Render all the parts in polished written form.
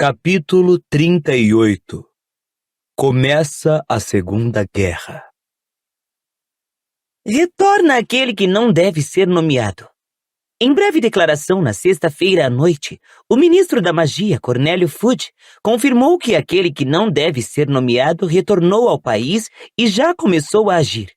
Capítulo 38. Começa a Segunda Guerra. Retorna aquele que não deve ser nomeado. Em breve declaração na sexta-feira à noite, o ministro da Magia, Cornélio Fudge, confirmou que aquele que não deve ser nomeado retornou ao país e já começou a agir.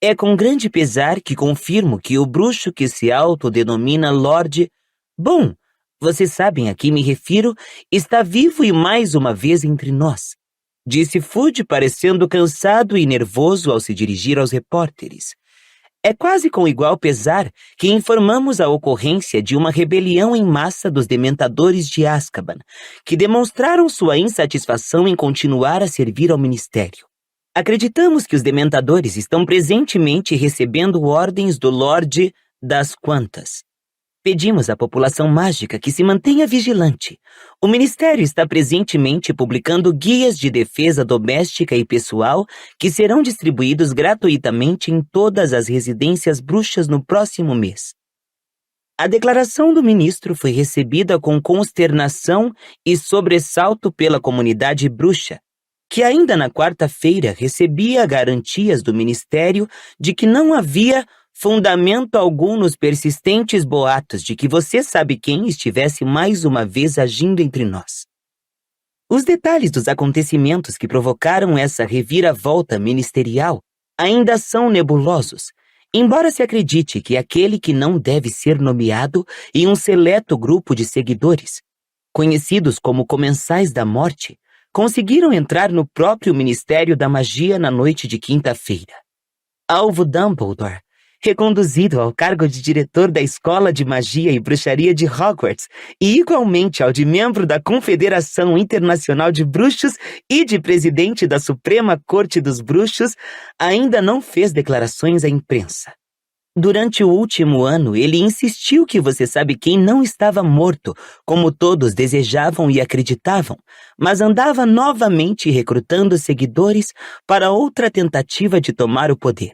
É com grande pesar que confirmo que o bruxo que se autodenomina Lorde... Bom, vocês sabem a que me refiro, está vivo e mais uma vez entre nós, disse Fudge, parecendo cansado e nervoso ao se dirigir aos repórteres. É quase com igual pesar que informamos a ocorrência de uma rebelião em massa dos dementadores de Azkaban, que demonstraram sua insatisfação em continuar a servir ao ministério. Acreditamos que os dementadores estão presentemente recebendo ordens do Lorde das Quantas. Pedimos à população mágica que se mantenha vigilante. O Ministério está presentemente publicando guias de defesa doméstica e pessoal que serão distribuídos gratuitamente em todas as residências bruxas no próximo mês. A declaração do ministro foi recebida com consternação e sobressalto pela comunidade bruxa, que ainda na quarta-feira recebia garantias do Ministério de que não havia fundamento algum nos persistentes boatos de que você sabe quem estivesse mais uma vez agindo entre nós. Os detalhes dos acontecimentos que provocaram essa reviravolta ministerial ainda são nebulosos, embora se acredite que aquele que não deve ser nomeado e um seleto grupo de seguidores, conhecidos como Comensais da Morte, conseguiram entrar no próprio Ministério da Magia na noite de quinta-feira. Alvo Dumbledore, reconduzido ao cargo de diretor da Escola de Magia e Bruxaria de Hogwarts e igualmente ao de membro da Confederação Internacional de Bruxos e de presidente da Suprema Corte dos Bruxos, ainda não fez declarações à imprensa. Durante o último ano, ele insistiu que você sabe quem não estava morto, como todos desejavam e acreditavam, mas andava novamente recrutando seguidores para outra tentativa de tomar o poder.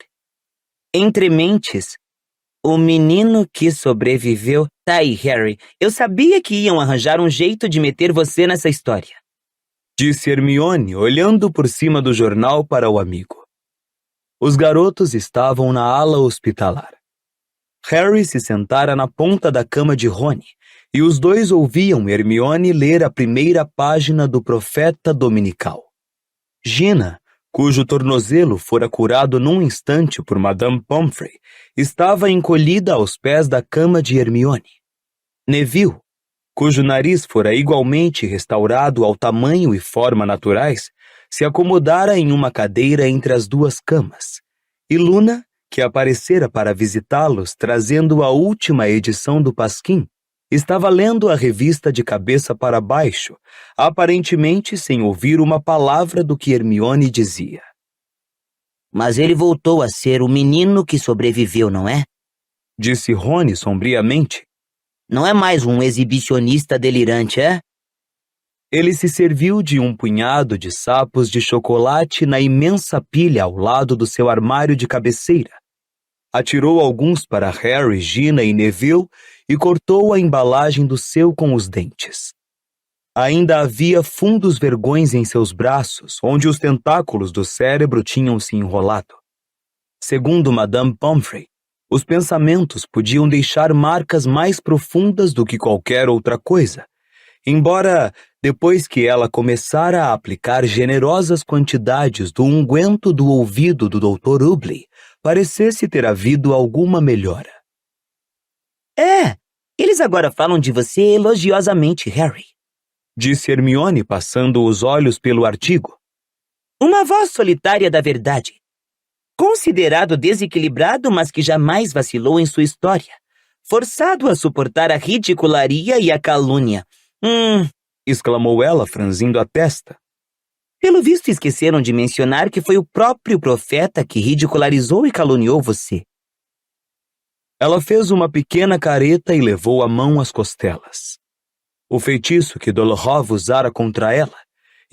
Entre mentes, o menino que sobreviveu... Tá aí, Harry, eu sabia que iam arranjar um jeito de meter você nessa história, disse Hermione, olhando por cima do jornal para o amigo. Os garotos estavam na ala hospitalar. Harry se sentara na ponta da cama de Rony, e os dois ouviam Hermione ler a primeira página do Profeta Dominical. Gina, cujo tornozelo fora curado num instante por Madame Pomfrey, estava encolhida aos pés da cama de Hermione. Neville, cujo nariz fora igualmente restaurado ao tamanho e forma naturais, se acomodara em uma cadeira entre as duas camas. E Luna, que aparecera para visitá-los trazendo a última edição do Pasquim, estava lendo a revista de cabeça para baixo, aparentemente sem ouvir uma palavra do que Hermione dizia. Mas ele voltou a ser o menino que sobreviveu, não é? Disse Rony sombriamente. Não é mais um exibicionista delirante, é? Ele se serviu de um punhado de sapos de chocolate na imensa pilha ao lado do seu armário de cabeceira. Atirou alguns para Harry, Gina e Neville e cortou a embalagem do seu com os dentes. Ainda havia fundos vergões em seus braços, onde os tentáculos do cérebro tinham se enrolado. Segundo Madame Pomfrey, os pensamentos podiam deixar marcas mais profundas do que qualquer outra coisa, embora, depois que ela começara a aplicar generosas quantidades do unguento do ouvido do Dr. Ubley, parecesse ter havido alguma melhora. Eles agora falam de você elogiosamente, Harry, disse Hermione, passando os olhos pelo artigo. Uma voz solitária da verdade. Considerado desequilibrado, mas que jamais vacilou em sua história. Forçado a suportar a ridicularia e a calúnia. Exclamou ela, franzindo a testa. Pelo visto esqueceram de mencionar que foi o próprio profeta que ridicularizou e caluniou você. Ela fez uma pequena careta e levou a mão às costelas. O feitiço que Dolohov usara contra ela,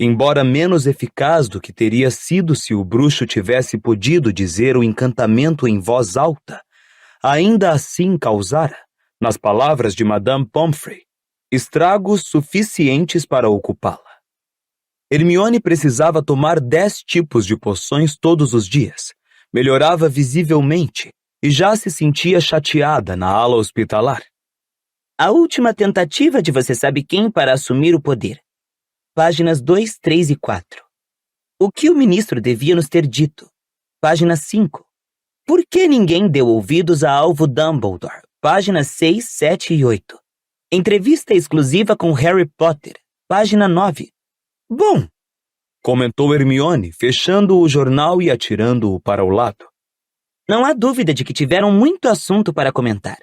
embora menos eficaz do que teria sido se o bruxo tivesse podido dizer o encantamento em voz alta, ainda assim causara, nas palavras de Madame Pomfrey, estragos suficientes para ocupá-la. Hermione precisava tomar 10 tipos de poções todos os dias, melhorava visivelmente e já se sentia chateada na ala hospitalar. A última tentativa de você sabe quem para assumir o poder. Páginas 2, 3 e 4. O que o ministro devia nos ter dito? Página 5. Por que ninguém deu ouvidos a Alvo Dumbledore? Páginas 6, 7 e 8. Entrevista exclusiva com Harry Potter. Página 9. Bom, Comentou Hermione, fechando o jornal e atirando-o para o lado. não há dúvida de que tiveram muito assunto para comentar.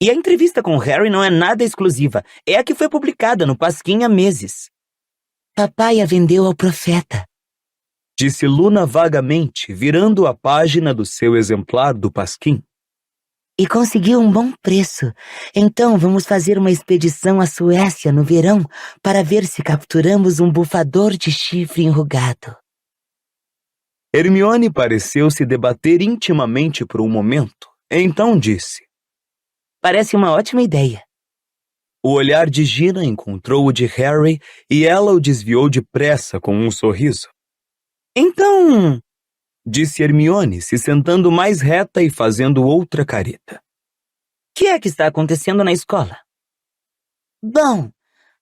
E a entrevista com Harry não é nada exclusiva. É a que foi publicada no Pasquim há meses. Papai a vendeu ao profeta. Disse Luna vagamente, virando a página do seu exemplar do Pasquim. E conseguiu um bom preço. Então vamos fazer uma expedição à Suécia no verão para ver se capturamos um bufador de chifre enrugado. Hermione pareceu se debater intimamente por um momento. Então disse. Parece uma ótima ideia. O olhar de Gina encontrou o de Harry e ela o desviou depressa com um sorriso. Então, Disse Hermione, se sentando mais reta e fazendo outra careta. o que é que está acontecendo na escola? Bom,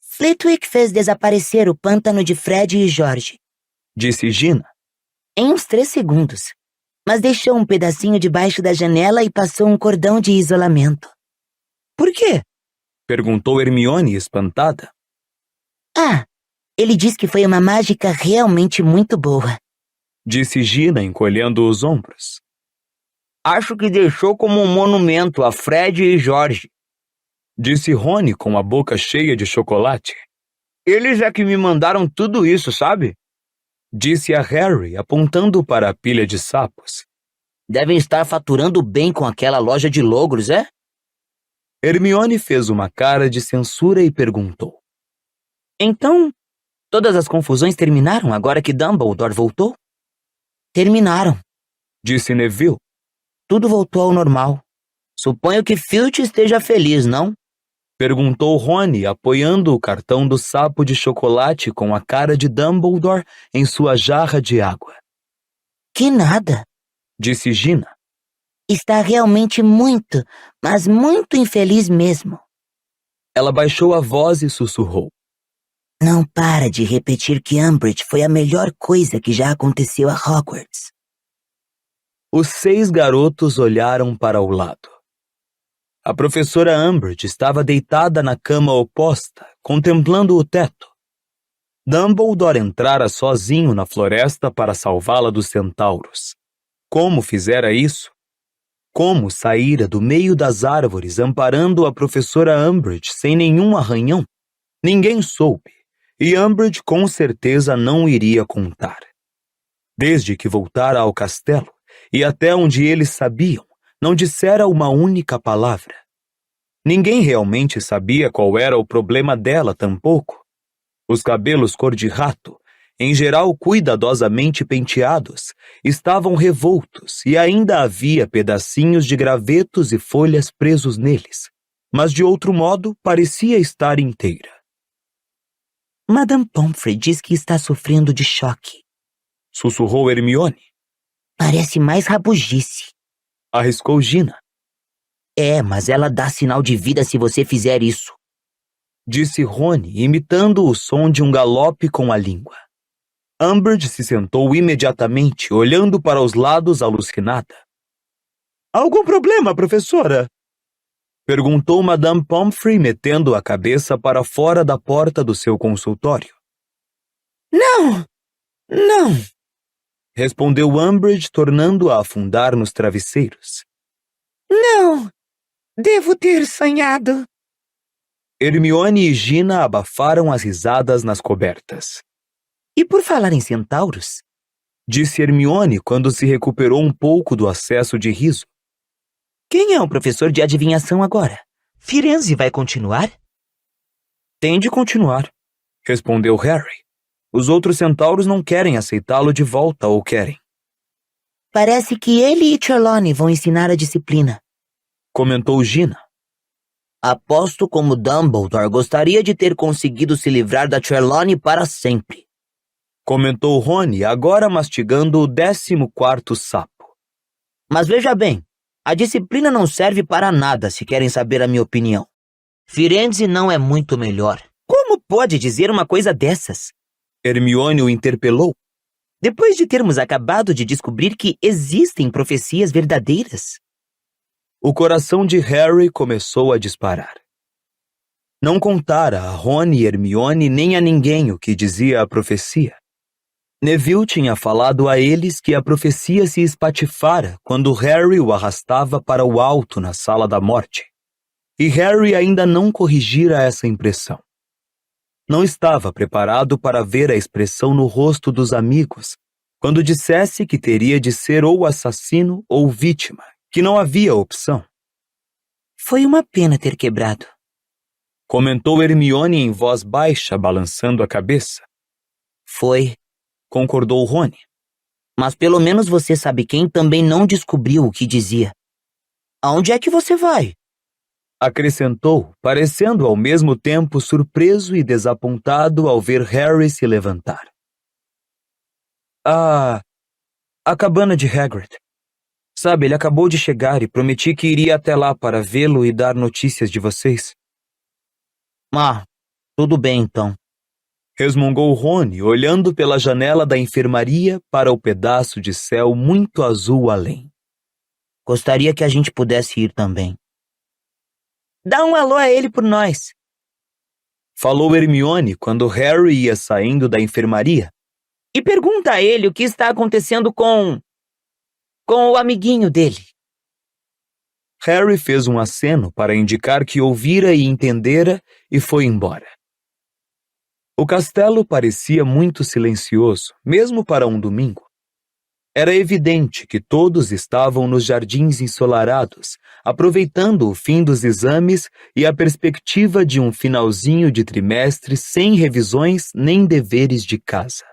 Flitwick fez desaparecer o pântano de Fred e George. Disse Gina. Em uns 3 segundos. Mas deixou um pedacinho debaixo da janela e passou um cordão de isolamento. Por quê? Perguntou Hermione, espantada. Ah, ele diz que foi uma mágica realmente muito boa. Disse Gina, encolhendo os ombros. Acho que deixou como um monumento a Fred e George. Disse Rony com a boca cheia de chocolate. Eles é que me mandaram tudo isso, sabe? Disse a Harry, apontando para a pilha de sapos. Devem estar faturando bem com aquela loja de logros, é? Hermione fez uma cara de censura e perguntou. Então, todas as confusões terminaram agora que Dumbledore voltou? Terminaram. Disse Neville. Tudo voltou ao normal. Suponho que Filch esteja feliz, não? Perguntou Rony, apoiando o cartão do sapo de chocolate com a cara de Dumbledore em sua jarra de água. Que nada. Disse Gina. Está realmente muito, mas muito infeliz mesmo. Ela baixou a voz e sussurrou. Não para de repetir que Umbridge foi a melhor coisa que já aconteceu a Hogwarts. Os 6 garotos olharam para o lado. A professora Umbridge estava deitada na cama oposta, contemplando o teto. Dumbledore entrara sozinho na floresta para salvá-la dos centauros. Como fizera isso? Como saíra do meio das árvores amparando a professora Umbridge sem nenhum arranhão? Ninguém soube, e Umbridge com certeza não iria contar. Desde que voltara ao castelo, e até onde eles sabiam, não dissera uma única palavra. Ninguém realmente sabia qual era o problema dela tampouco. Os cabelos cor-de-rato, em geral cuidadosamente penteados, estavam revoltos e ainda havia pedacinhos de gravetos e folhas presos neles, mas de outro modo parecia estar inteira. Madame Pomfrey diz que está sofrendo de choque, sussurrou Hermione. Parece mais rabugice. Arriscou Gina. É, mas ela dá sinal de vida se você fizer isso. Disse Rony, imitando o som de um galope com a língua. Umbridge se sentou imediatamente, olhando para os lados alucinada. Algum problema, professora? Perguntou Madame Pomfrey, metendo a cabeça para fora da porta do seu consultório. Não! Não! Respondeu Umbridge, tornando-a afundar nos travesseiros. Não! Devo ter sonhado. Hermione e Gina abafaram as risadas nas cobertas. E por falar em centauros? Disse Hermione quando se recuperou um pouco do acesso de riso. Quem é o professor de adivinhação agora? Firenze vai continuar? Tem de continuar, respondeu Harry. Os outros centauros não querem aceitá-lo de volta ou querem? Parece que ele e Trelawney vão ensinar a disciplina, Comentou Gina. Aposto como Dumbledore gostaria de ter conseguido se livrar da Trelawney para sempre. Comentou Rony, agora mastigando o 14º sapo. Mas veja bem, a disciplina não serve para nada se querem saber a minha opinião. Firenze não é muito melhor. Como pode dizer uma coisa dessas? Hermione o interpelou. Depois de termos acabado de descobrir que existem profecias verdadeiras. O coração de Harry começou a disparar. Não contara a Rony e Hermione nem a ninguém o que dizia a profecia. Neville tinha falado a eles que a profecia se espatifara quando Harry o arrastava para o alto na Sala da Morte. E Harry ainda não corrigira essa impressão. Não estava preparado para ver a expressão no rosto dos amigos quando dissesse que teria de ser ou assassino ou vítima, que não havia opção. Foi uma pena ter quebrado, comentou Hermione em voz baixa, balançando a cabeça. Foi, concordou Rony. Mas pelo menos você sabe quem também não descobriu o que dizia. Aonde é que você vai? Acrescentou, parecendo ao mesmo tempo surpreso e desapontado ao ver Harry se levantar. A cabana de Hagrid. Sabe, ele acabou de chegar e prometi que iria até lá para vê-lo e dar notícias de vocês. Tudo bem então. Resmungou Rony, olhando pela janela da enfermaria para o pedaço de céu muito azul além. Gostaria que a gente pudesse ir também. Dá um alô a ele por nós. Falou Hermione quando Harry ia saindo da enfermaria. E pergunta a ele o que está acontecendo com o amiguinho dele. Harry fez um aceno para indicar que ouvira e entendera e foi embora. O castelo parecia muito silencioso, mesmo para um domingo. Era evidente que todos estavam nos jardins ensolarados, aproveitando o fim dos exames e a perspectiva de um finalzinho de trimestre sem revisões nem deveres de casa.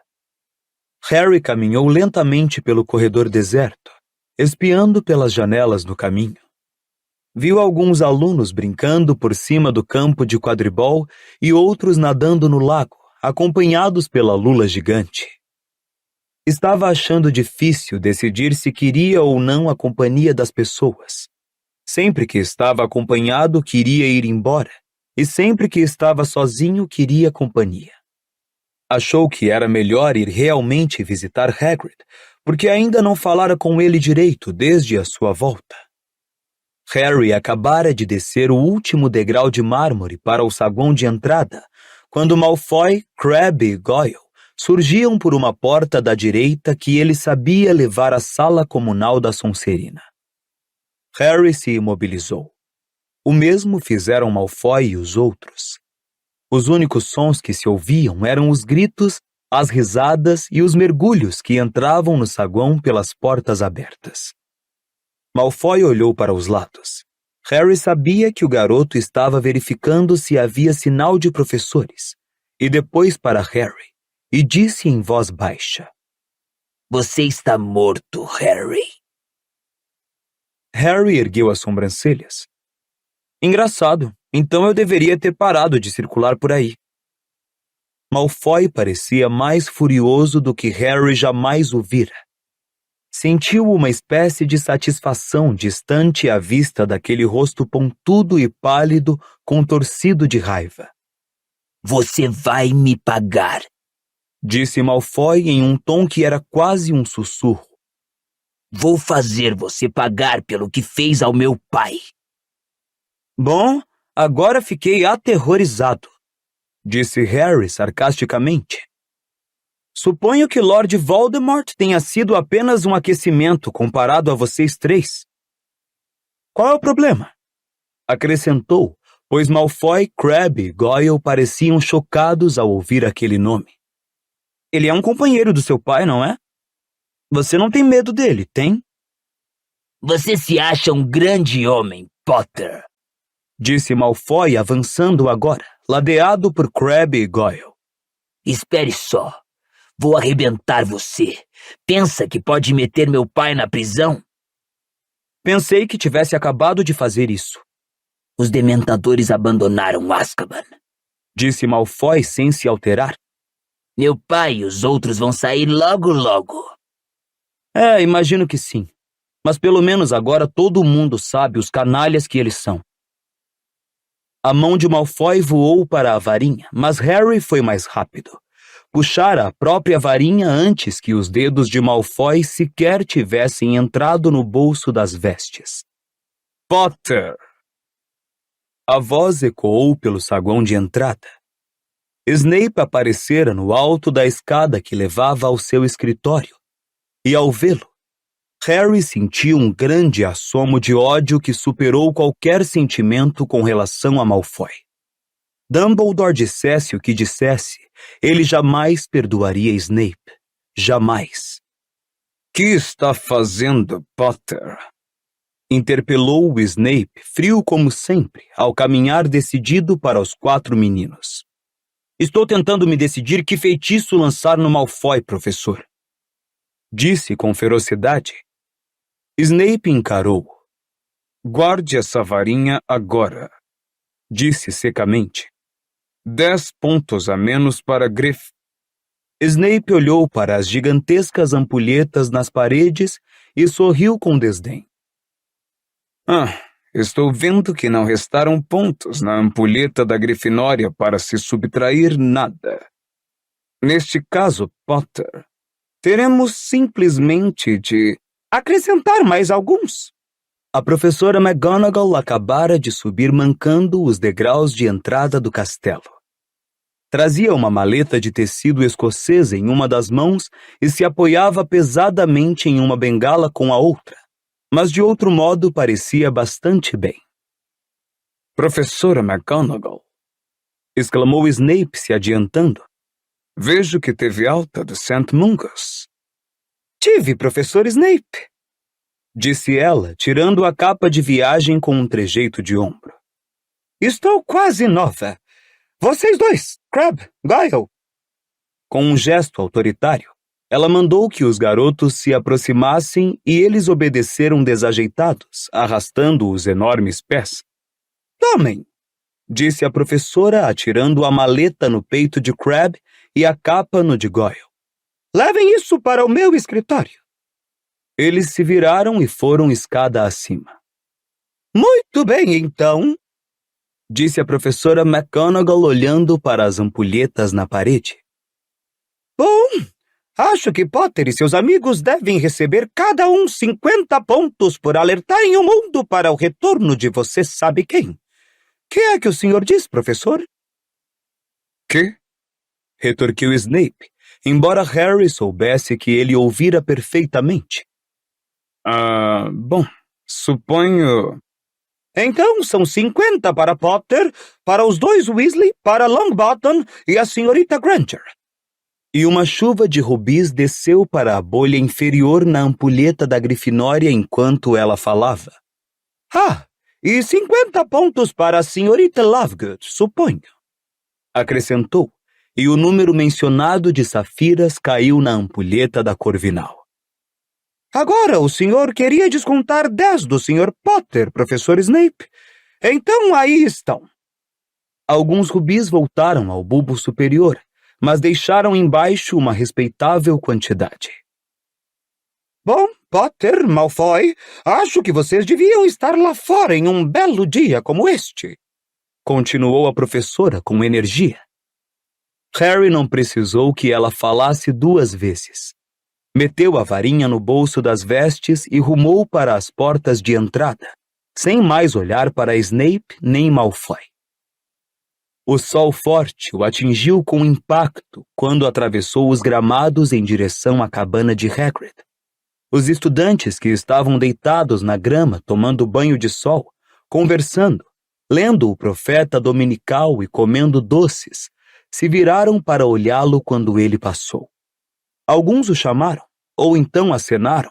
Harry caminhou lentamente pelo corredor deserto, espiando pelas janelas no caminho. Viu alguns alunos brincando por cima do campo de quadribol e outros nadando no lago, acompanhados pela lula gigante. Estava achando difícil decidir se queria ou não a companhia das pessoas. Sempre que estava acompanhado, queria ir embora, e sempre que estava sozinho, queria companhia. Achou que era melhor ir realmente visitar Hagrid, porque ainda não falara com ele direito desde a sua volta. Harry acabara de descer o último degrau de mármore para o saguão de entrada, quando Malfoy, Crabbe e Goyle surgiam por uma porta da direita que ele sabia levar à sala comunal da Sonserina. Harry se imobilizou. O mesmo fizeram Malfoy e os outros. Os únicos sons que se ouviam eram os gritos, as risadas e os mergulhos que entravam no saguão pelas portas abertas. Malfoy olhou para os lados. Harry sabia que o garoto estava verificando se havia sinal de professores, e depois para Harry, e disse em voz baixa: Você está morto, Harry. Harry ergueu as sobrancelhas. Engraçado, então eu deveria ter parado de circular por aí. Malfoy parecia mais furioso do que Harry jamais o vira. Sentiu uma espécie de satisfação distante à vista daquele rosto pontudo e pálido, contorcido de raiva. Você vai me pagar, disse Malfoy em um tom que era quase um sussurro. Vou fazer você pagar pelo que fez ao meu pai. Bom, agora fiquei aterrorizado, disse Harry sarcasticamente. Suponho que Lord Voldemort tenha sido apenas um aquecimento comparado a vocês três. Qual é o problema? Acrescentou, pois Malfoy, Crabbe e Goyle pareciam chocados ao ouvir aquele nome. Ele é um companheiro do seu pai, não é? Você não tem medo dele, tem? Você se acha um grande homem, Potter, disse Malfoy avançando agora, ladeado por Crabbe e Goyle. Espere só. Vou arrebentar você. Pensa que pode meter meu pai na prisão? Pensei que tivesse acabado de fazer isso. Os dementadores abandonaram Azkaban, disse Malfoy sem se alterar. Meu pai e os outros vão sair logo, logo. Imagino que sim. Mas pelo menos agora todo mundo sabe os canalhas que eles são. A mão de Malfoy voou para a varinha, mas Harry foi mais rápido. Puxara a própria varinha antes que os dedos de Malfoy sequer tivessem entrado no bolso das vestes. Potter! A voz ecoou pelo saguão de entrada. Snape aparecera no alto da escada que levava ao seu escritório, e ao vê-lo, Harry sentiu um grande assomo de ódio que superou qualquer sentimento com relação a Malfoy. Dumbledore dissesse o que dissesse, ele jamais perdoaria Snape. Jamais. Que está fazendo, Potter? Interpelou o Snape, frio como sempre, ao caminhar decidido para os 4 meninos. Estou tentando me decidir que feitiço lançar no Malfoy, professor. Disse com ferocidade. Snape encarou. Guarde essa varinha agora, disse secamente. 10 pontos a menos para Griff. Snape olhou para as gigantescas ampulhetas nas paredes e sorriu com desdém. Estou vendo que não restaram pontos na ampulheta da Grifinória para se subtrair nada. Neste caso, Potter, teremos simplesmente de acrescentar mais alguns. A professora McGonagall acabara de subir mancando os degraus de entrada do castelo. Trazia uma maleta de tecido escocês em uma das mãos e se apoiava pesadamente em uma bengala com a outra, mas de outro modo parecia bastante bem. Professora McGonagall, exclamou Snape se adiantando. Vejo que teve alta do St. Mungus. Tive, professor Snape, disse ela, tirando a capa de viagem com um trejeito de ombro. Estou quase nova. Vocês dois, Crabbe, Goyle. Com um gesto autoritário, ela mandou que os garotos se aproximassem e eles obedeceram desajeitados, arrastando os enormes pés. Tomem, disse a professora, atirando a maleta no peito de Crabbe e a capa no de Goyle. Levem isso para o meu escritório. Eles se viraram e foram escada acima. Muito bem, então, disse a professora McGonagall olhando para as ampulhetas na parede. Bom, acho que Potter e seus amigos devem receber cada um 50 pontos por alertarem o mundo para o retorno de você sabe quem. Que é que o senhor diz, professor? Que? Retorquiu Snape, embora Harry soubesse que ele ouvira perfeitamente. Bom, suponho... Então são 50 para Potter, para os 2 Weasley, para Longbottom e a senhorita Granger. E uma chuva de rubis desceu para a bolha inferior na ampulheta da Grifinória enquanto ela falava. E 50 pontos para a senhorita Lovegood, suponho. Acrescentou, e o número mencionado de safiras caiu na ampulheta da Corvinal. Agora o senhor queria descontar 10 do Sr. Potter, professor Snape. Então aí estão. Alguns rubis voltaram ao bulbo superior, mas deixaram embaixo uma respeitável quantidade. Bom, Potter, Malfoy, acho que vocês deviam estar lá fora em um belo dia como este. Continuou a professora com energia. Harry não precisou que ela falasse 2 vezes. Meteu a varinha no bolso das vestes e rumou para as portas de entrada, sem mais olhar para Snape nem Malfoy. O sol forte o atingiu com impacto quando atravessou os gramados em direção à cabana de Hagrid. Os estudantes que estavam deitados na grama tomando banho de sol, conversando, lendo o profeta dominical e comendo doces, se viraram para olhá-lo quando ele passou. Alguns o chamaram, ou então acenaram,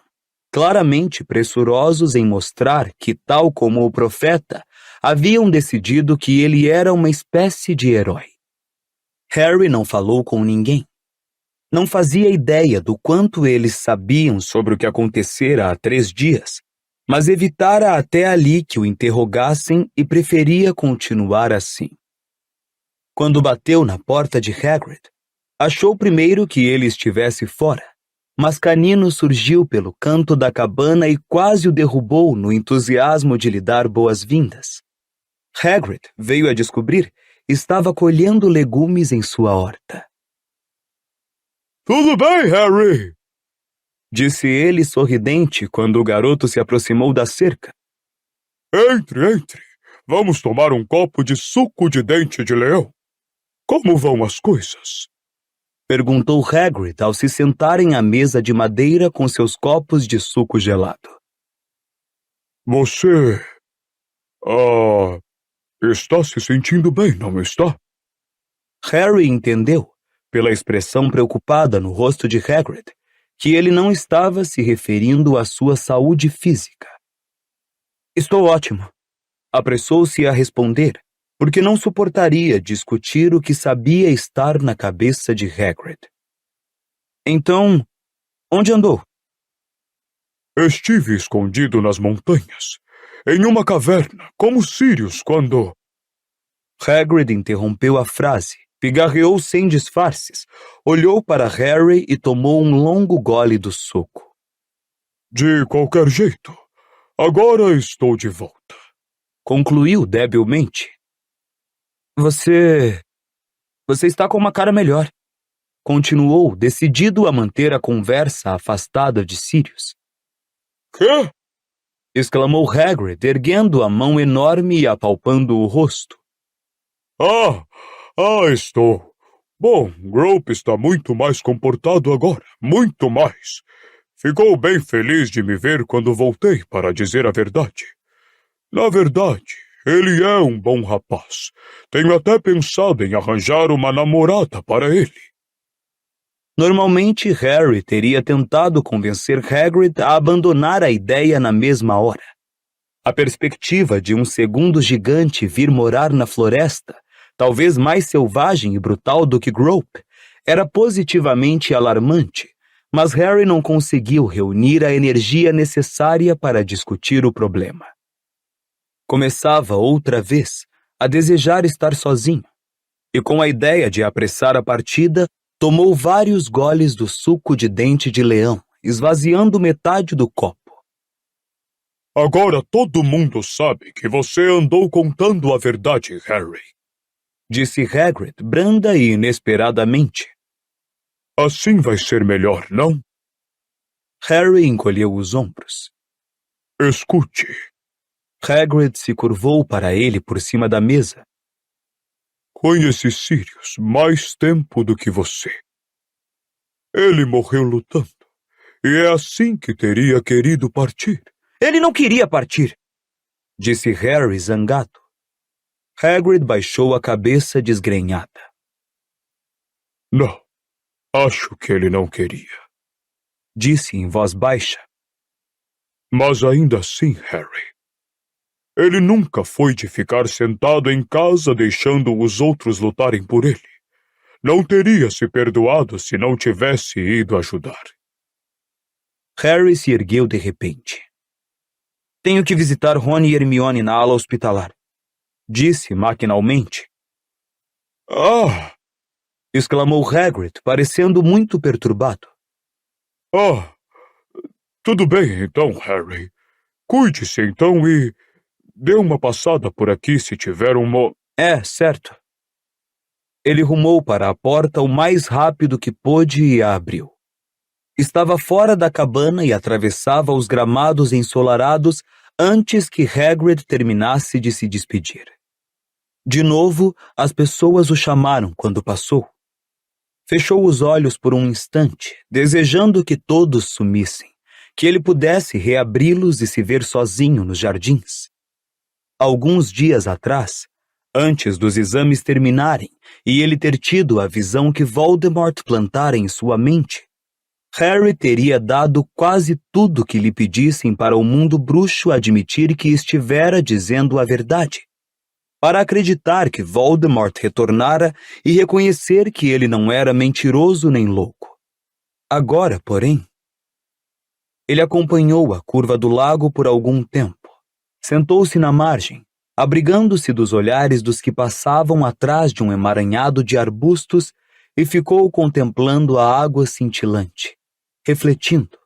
claramente pressurosos em mostrar que, tal como o profeta, haviam decidido que ele era uma espécie de herói. Harry não falou com ninguém. Não fazia ideia do quanto eles sabiam sobre o que acontecera há 3 dias, mas evitara até ali que o interrogassem e preferia continuar assim. Quando bateu na porta de Hagrid, achou primeiro que ele estivesse fora, mas Canino surgiu pelo canto da cabana e quase o derrubou no entusiasmo de lhe dar boas-vindas. Hagrid, veio a descobrir, estava colhendo legumes em sua horta. Tudo bem, Harry? Disse ele sorridente quando o garoto se aproximou da cerca. Entre. Vamos tomar um copo de suco de dente de leão. Como vão as coisas? Perguntou Hagrid ao se sentarem à mesa de madeira com seus copos de suco gelado. Você... está se sentindo bem, não está? Harry entendeu, pela expressão preocupada no rosto de Hagrid, que ele não estava se referindo à sua saúde física. Estou ótimo. Apressou-se a responder, porque não suportaria discutir o que sabia estar na cabeça de Hagrid. Então, onde andou? Estive escondido nas montanhas, em uma caverna, como Sirius quando... Hagrid interrompeu a frase, pigarreou sem disfarces, olhou para Harry e tomou um longo gole do suco. De qualquer jeito, agora estou de volta. Concluiu debilmente. Você está com uma cara melhor. Continuou, decidido a manter a conversa afastada de Sirius. Quê? Exclamou Hagrid, erguendo a mão enorme e apalpando o rosto. Estou. Bom, Grope está muito mais comportado agora, muito mais. Ficou bem feliz de me ver quando voltei, para dizer a verdade. Na verdade, ele é um bom rapaz. Tenho até pensado em arranjar uma namorada para ele. Normalmente, Harry teria tentado convencer Hagrid a abandonar a ideia na mesma hora. A perspectiva de um segundo gigante vir morar na floresta, talvez mais selvagem e brutal do que Grope, era positivamente alarmante, mas Harry não conseguiu reunir a energia necessária para discutir o problema. Começava outra vez a desejar estar sozinho, e com a ideia de apressar a partida, tomou vários goles do suco de dente de leão, esvaziando metade do copo. Agora todo mundo sabe que você andou contando a verdade, Harry. Disse Hagrid, branda e inesperadamente. Assim vai ser melhor, não? Harry encolheu os ombros. Escute. Hagrid se curvou para ele por cima da mesa. Conheci Sirius mais tempo do que você. Ele morreu lutando, e é assim que teria querido partir. Ele não queria partir, disse Harry zangado. Hagrid baixou a cabeça desgrenhada. Não, acho que ele não queria. Disse em voz baixa. Mas ainda assim, Harry, ele nunca foi de ficar sentado em casa deixando os outros lutarem por ele. Não teria se perdoado se não tivesse ido ajudar. Harry se ergueu de repente. Tenho que visitar Rony e Hermione na ala hospitalar, disse maquinalmente. Exclamou Hagrid, parecendo muito perturbado. Tudo bem então, Harry. Cuide-se então e dê uma passada por aqui se tiver um certo. Ele rumou para a porta o mais rápido que pôde e a abriu. Estava fora da cabana e atravessava os gramados ensolarados antes que Hagrid terminasse de se despedir. De novo, as pessoas o chamaram quando passou. Fechou os olhos por um instante, desejando que todos sumissem, que ele pudesse reabri-los e se ver sozinho nos jardins. Alguns dias atrás, antes dos exames terminarem e ele ter tido a visão que Voldemort plantara em sua mente, Harry teria dado quase tudo que lhe pedissem para o mundo bruxo admitir que estivera dizendo a verdade, para acreditar que Voldemort retornara e reconhecer que ele não era mentiroso nem louco. Agora, porém, Ele acompanhou a curva do lago por algum tempo. Sentou-se na margem, abrigando-se dos olhares dos que passavam atrás de um emaranhado de arbustos e ficou contemplando a água cintilante, refletindo.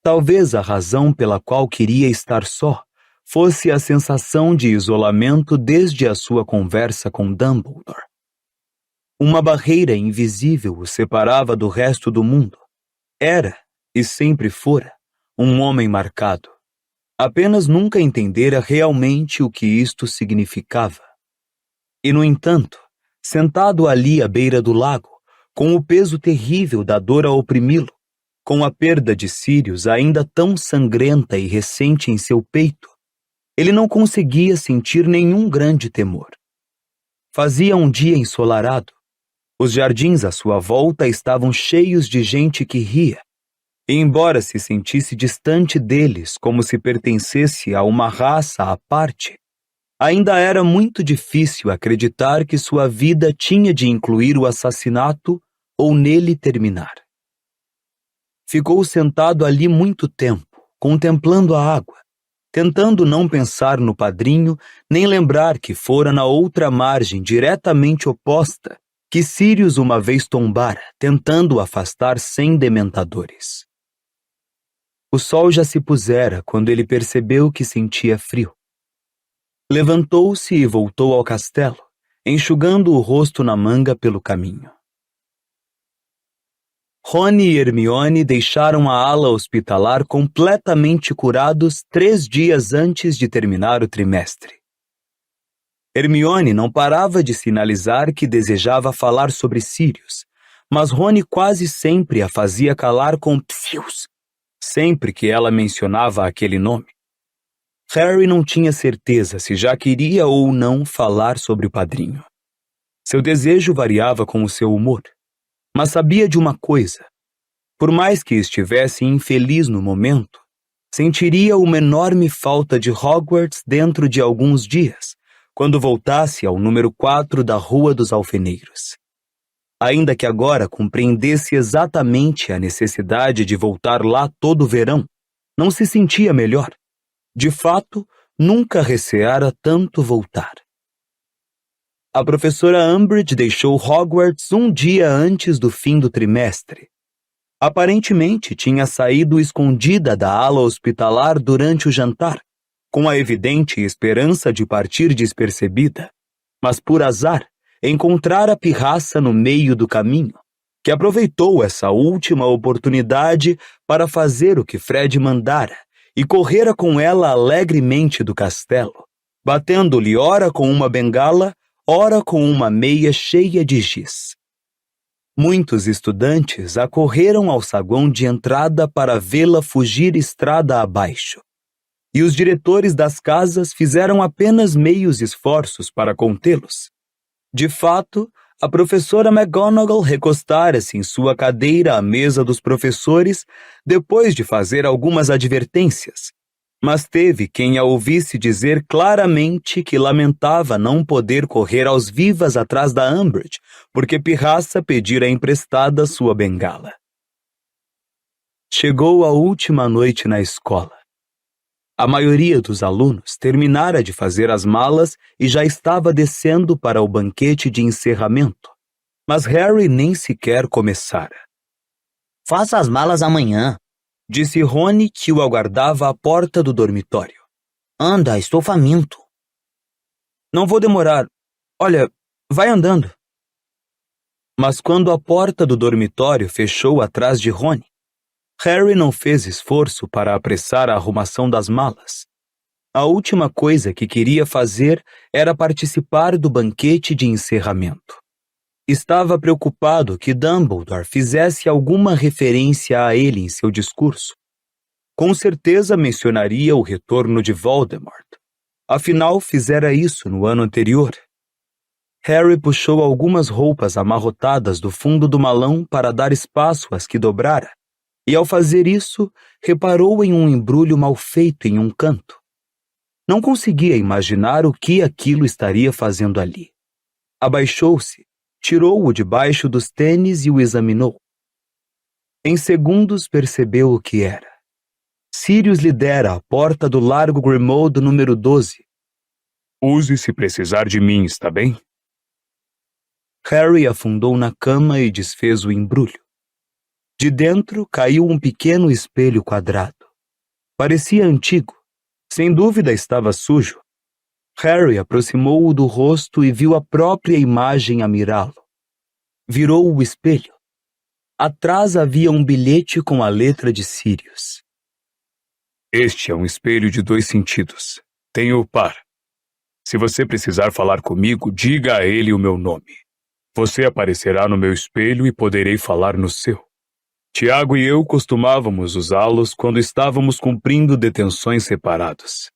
Talvez a razão pela qual queria estar só fosse a sensação de isolamento desde a sua conversa com Dumbledore. Uma barreira invisível o separava do resto do mundo. Era, e sempre fora, um homem marcado. Apenas nunca entendera realmente o que isto significava. E, no entanto, sentado ali à beira do lago, com o peso terrível da dor a oprimi-lo, com a perda de Sirius ainda tão sangrenta e recente em seu peito, ele não conseguia sentir nenhum grande temor. Fazia um dia ensolarado. Os jardins à sua volta estavam cheios de gente que ria, e embora se sentisse distante deles como se pertencesse a uma raça à parte, ainda era muito difícil acreditar que sua vida tinha de incluir o assassinato ou nele terminar. Ficou sentado ali muito tempo, contemplando a água, tentando não pensar no padrinho, nem lembrar que fora na outra margem diretamente oposta que Sirius uma vez tombara, tentando afastar 100 dementadores. O sol já se pusera quando ele percebeu que sentia frio. Levantou-se e voltou ao castelo, enxugando o rosto na manga pelo caminho. Rony e Hermione deixaram a ala hospitalar completamente curados 3 dias antes de terminar o trimestre. Hermione não parava de sinalizar que desejava falar sobre Sirius, mas Rony quase sempre a fazia calar com psius, sempre que ela mencionava aquele nome. Harry não tinha certeza se já queria ou não falar sobre o padrinho. Seu desejo variava com o seu humor. Mas sabia de uma coisa. Por mais que estivesse infeliz no momento, sentiria uma enorme falta de Hogwarts dentro de alguns dias, quando voltasse ao número 4 da Rua dos Alfeneiros. Ainda que agora compreendesse exatamente a necessidade de voltar lá todo verão, não se sentia melhor. De fato, nunca receara tanto voltar. A professora Umbridge deixou Hogwarts um dia antes do fim do trimestre. Aparentemente tinha saído escondida da ala hospitalar durante o jantar, com a evidente esperança de partir despercebida, mas por azar encontrara Pirraça no meio do caminho, que aproveitou essa última oportunidade para fazer o que Fred mandara e correra com ela alegremente do castelo, batendo-lhe ora com uma bengala, ora com uma meia cheia de giz. Muitos estudantes acorreram ao saguão de entrada para vê-la fugir estrada abaixo, e os diretores das casas fizeram apenas meios esforços para contê-los. De fato, a professora McGonagall recostara-se em sua cadeira à mesa dos professores depois de fazer algumas advertências, mas teve quem a ouvisse dizer claramente que lamentava não poder correr aos vivas atrás da Umbridge, porque Pirraça pedira emprestada sua bengala. Chegou a última noite na escola. A maioria dos alunos terminara de fazer as malas e já estava descendo para o banquete de encerramento, mas Harry nem sequer começara. Faça as malas amanhã, disse Rony, que o aguardava à porta do dormitório. Anda, estou faminto. Não vou demorar. Olha, vai andando. Mas quando a porta do dormitório fechou atrás de Rony, Harry não fez esforço para apressar a arrumação das malas. A última coisa que queria fazer era participar do banquete de encerramento. Estava preocupado que Dumbledore fizesse alguma referência a ele em seu discurso. Com certeza mencionaria o retorno de Voldemort. Afinal, fizera isso no ano anterior. Harry puxou algumas roupas amarrotadas do fundo do malão para dar espaço às que dobrara, e ao fazer isso, reparou em um embrulho mal feito em um canto. Não conseguia imaginar o que aquilo estaria fazendo ali. Abaixou-se, tirou-o debaixo dos tênis e o examinou. Em segundos percebeu o que era. Sirius lhe dera a porta do Largo Grimmauld número 12. Use se precisar de mim, está bem? Harry afundou na cama e desfez o embrulho. De dentro caiu um pequeno espelho quadrado. Parecia antigo. Sem dúvida estava sujo. Harry aproximou-o do rosto e viu a própria imagem a mirá-lo. Virou o espelho. Atrás havia um bilhete com a letra de Sirius. Este é um espelho de 2 sentidos. Tenho o par. Se você precisar falar comigo, diga a ele o meu nome. Você aparecerá no meu espelho e poderei falar no seu. Tiago e eu costumávamos usá-los quando estávamos cumprindo detenções separados.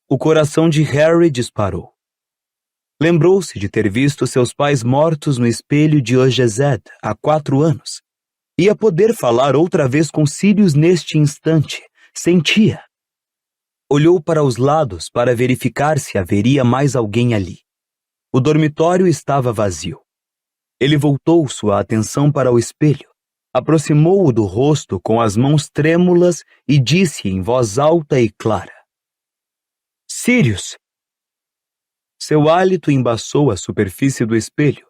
O coração de Harry disparou. Lembrou-se de ter visto seus pais mortos no espelho de Ogezed há 4 anos. Ia poder falar outra vez com Sirius neste instante. Sentia. Olhou para os lados para verificar se haveria mais alguém ali. O dormitório estava vazio. Ele voltou sua atenção para o espelho, aproximou-o do rosto com as mãos trêmulas e disse em voz alta e clara: Sirius! Seu hálito embaçou a superfície do espelho.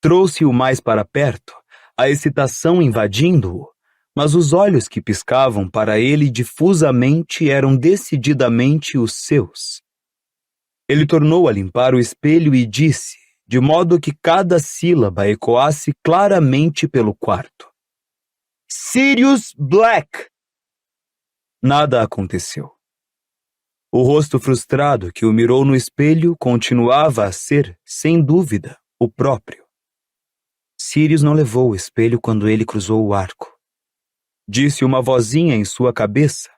Trouxe-o mais para perto, a excitação invadindo-o, mas os olhos que piscavam para ele difusamente eram decididamente os seus. Ele tornou a limpar o espelho e disse, de modo que cada sílaba ecoasse claramente pelo quarto: Sirius Black! Nada aconteceu. O rosto frustrado que o mirou no espelho continuava a ser, sem dúvida, o próprio. Sirius não levou o espelho quando ele cruzou o arco. Disse uma vozinha em sua cabeça.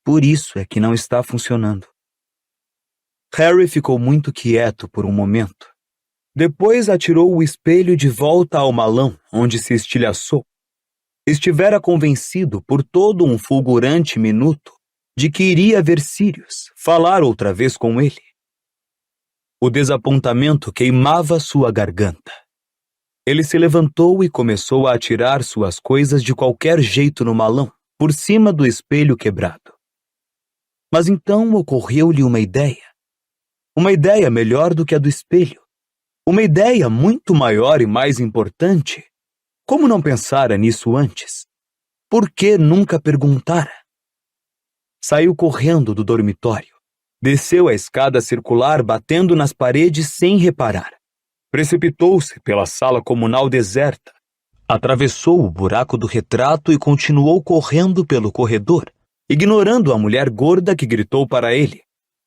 Por isso é que não está funcionando. Harry ficou muito quieto por um momento. Depois atirou o espelho de volta ao malão, onde se estilhaçou. Estivera convencido por todo um fulgurante minuto de que iria ver Sirius, falar outra vez com ele. O desapontamento queimava sua garganta. Ele se levantou e começou a atirar suas coisas de qualquer jeito no malão, por cima do espelho quebrado. Mas então ocorreu-lhe uma ideia. Uma ideia melhor do que a do espelho. Uma ideia muito maior e mais importante. Como não pensara nisso antes? Por que nunca perguntara? Saiu correndo do dormitório. Desceu a escada circular batendo nas paredes sem reparar. Precipitou-se pela sala comunal deserta. Atravessou o buraco do retrato e continuou correndo pelo corredor, ignorando a mulher gorda que gritou para ele: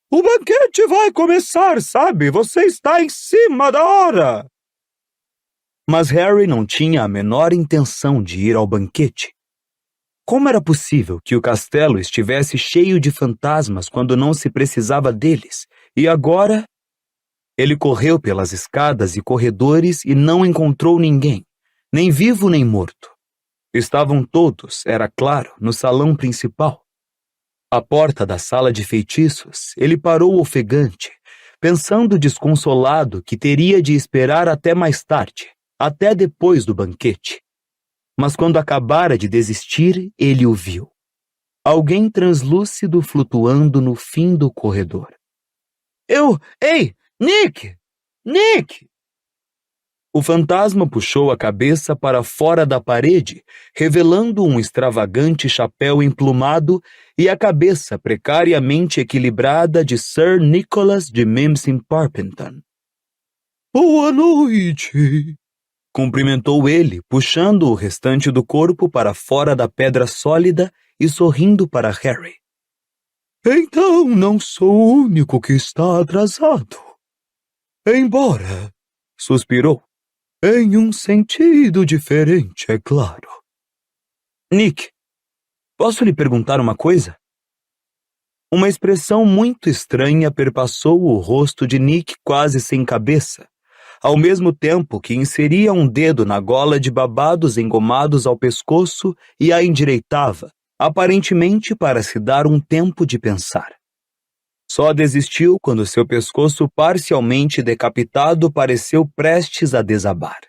O banquete vai começar, sabe? Você está em cima da hora! Mas Harry não tinha a menor intenção de ir ao banquete. Como era possível que o castelo estivesse cheio de fantasmas quando não se precisava deles? E agora? Ele correu pelas escadas e corredores e não encontrou ninguém, nem vivo nem morto. Estavam todos, era claro, no salão principal. À porta da sala de feitiços, ele parou ofegante, pensando desconsolado que teria de esperar até mais tarde, até depois do banquete. Mas quando acabara de desistir, ele o viu. Alguém translúcido flutuando no fim do corredor. Ei, Nick! Nick! O fantasma puxou a cabeça para fora da parede, revelando um extravagante chapéu emplumado e a cabeça precariamente equilibrada de Sir Nicholas de Mincing-Parpenton. Boa noite! Cumprimentou ele, puxando o restante do corpo para fora da pedra sólida e sorrindo para Harry. Então não sou o único que está atrasado. Embora, suspirou, em um sentido diferente, é claro. Nick, posso lhe perguntar uma coisa? Uma expressão muito estranha perpassou o rosto de Nick quase sem cabeça, ao mesmo tempo que inseria um dedo na gola de babados engomados ao pescoço e a endireitava, aparentemente para se dar um tempo de pensar. Só desistiu quando seu pescoço parcialmente decapitado pareceu prestes a desabar.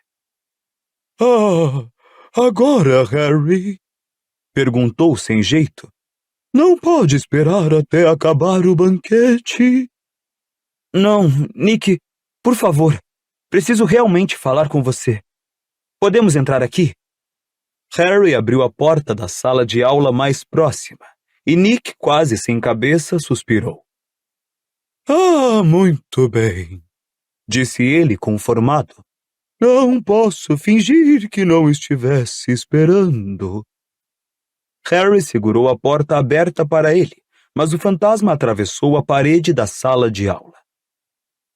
Agora, Harry, Perguntou sem jeito. Não pode esperar até acabar o banquete? Não, Nick, por favor. Preciso realmente falar com você. Podemos entrar aqui? Harry abriu a porta da sala de aula mais próxima e Nick, quase sem cabeça, suspirou. Ah, muito bem, disse ele conformado. Não posso fingir que não estivesse esperando. Harry segurou a porta aberta para ele, mas o fantasma atravessou a parede da sala de aula.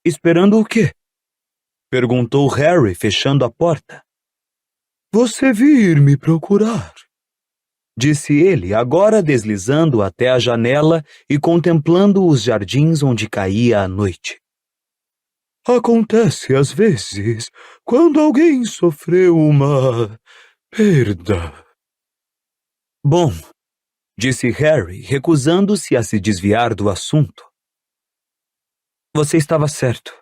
Esperando o quê? Perguntou Harry, fechando a porta. Você vir me procurar, disse ele, agora deslizando até a janela e contemplando os jardins onde caía a noite. Acontece às vezes quando alguém sofreu uma perda. Bom, disse Harry, recusando-se a se desviar do assunto. Você estava certo.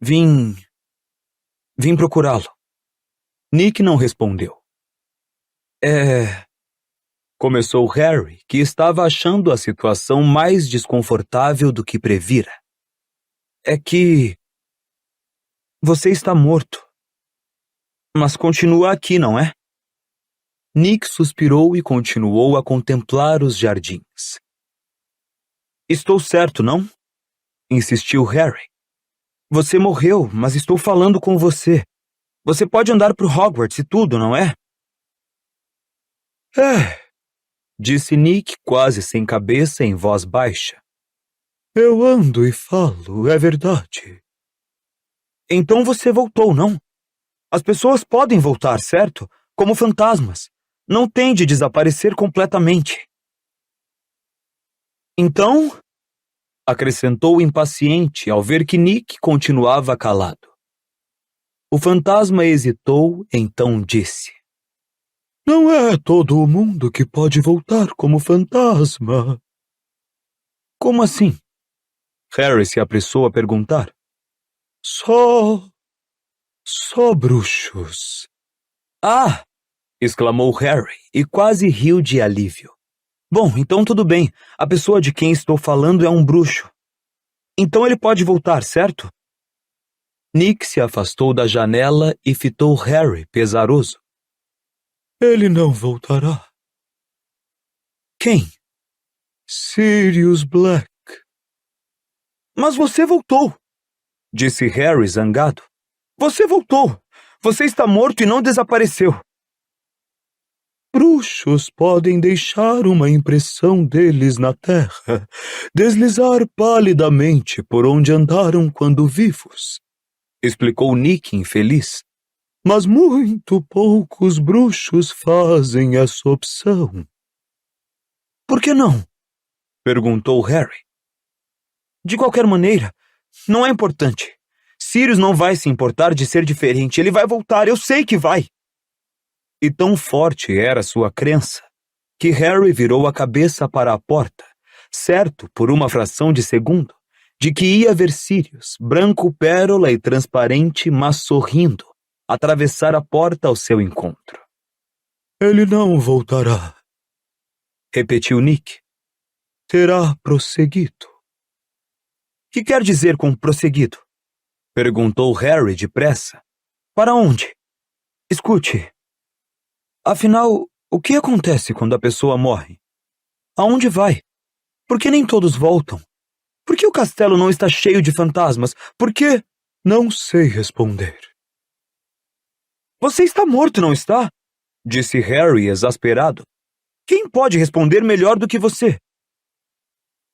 Vim procurá-lo. Nick não respondeu. Começou Harry, que estava achando a situação mais desconfortável do que previra. É que você está morto. Mas continua aqui, não é? Nick suspirou e continuou a contemplar os jardins. Estou certo, não? Insistiu Harry. Você morreu, mas estou falando com você. Você pode andar para Hogwarts e tudo, não é? Disse Nick, quase sem cabeça, em voz baixa. Eu ando e falo, é verdade. Então você voltou, não? As pessoas podem voltar, certo? Como fantasmas. Não tem de desaparecer completamente. Então, acrescentou impaciente ao ver que Nick continuava calado. O fantasma hesitou, então disse. Não é todo o mundo que pode voltar como fantasma. Como assim? Harry se apressou a perguntar. Só bruxos. Ah! Exclamou Harry e quase riu de alívio. Bom, então tudo bem. A pessoa de quem estou falando é um bruxo. Então ele pode voltar, certo? Nick se afastou da janela e fitou Harry pesaroso. Ele não voltará. Quem? Sirius Black. Mas você voltou, disse Harry zangado. Você voltou. Você está morto e não desapareceu. Bruxos podem deixar uma impressão deles na terra, deslizar palidamente por onde andaram quando vivos, explicou Nick infeliz. Mas muito poucos bruxos fazem essa opção. Por que não? Perguntou Harry. De qualquer maneira, não é importante. Sirius não vai se importar de ser diferente. Ele vai voltar, eu sei que vai. E tão forte era sua crença, que Harry virou a cabeça para a porta, certo, por uma fração de segundo, de que ia ver Sirius, branco pérola e transparente, mas sorrindo, atravessar a porta ao seu encontro. Ele não voltará, repetiu Nick. Terá prosseguido. Que quer dizer com prosseguido? Perguntou Harry depressa. Para onde? Escute. Afinal, o que acontece quando a pessoa morre? Aonde vai? Por que nem todos voltam? Por que o castelo não está cheio de fantasmas? Por que... Não sei responder. Você está morto, não está? Disse Harry exasperado. Quem pode responder melhor do que você?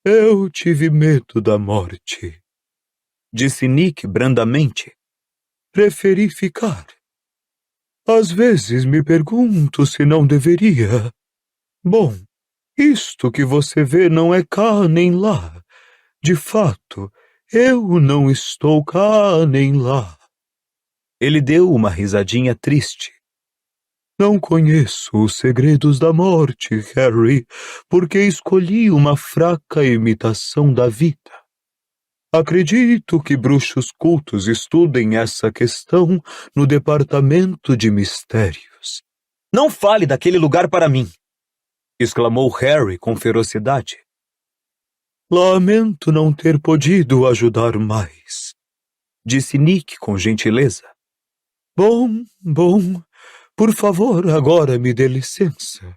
Eu tive medo da morte, disse Nick brandamente. Preferi ficar. Às vezes me pergunto se não deveria. Bom, isto que você vê não é cá nem lá. De fato, eu não estou cá nem lá. Ele deu uma risadinha triste. Não conheço os segredos da morte, Harry, porque escolhi uma fraca imitação da vida. Acredito que bruxos cultos estudem essa questão no Departamento de Mistérios. Não fale daquele lugar para mim, exclamou Harry com ferocidade. Lamento não ter podido ajudar mais, disse Nick com gentileza. Bom, por favor, agora me dê licença.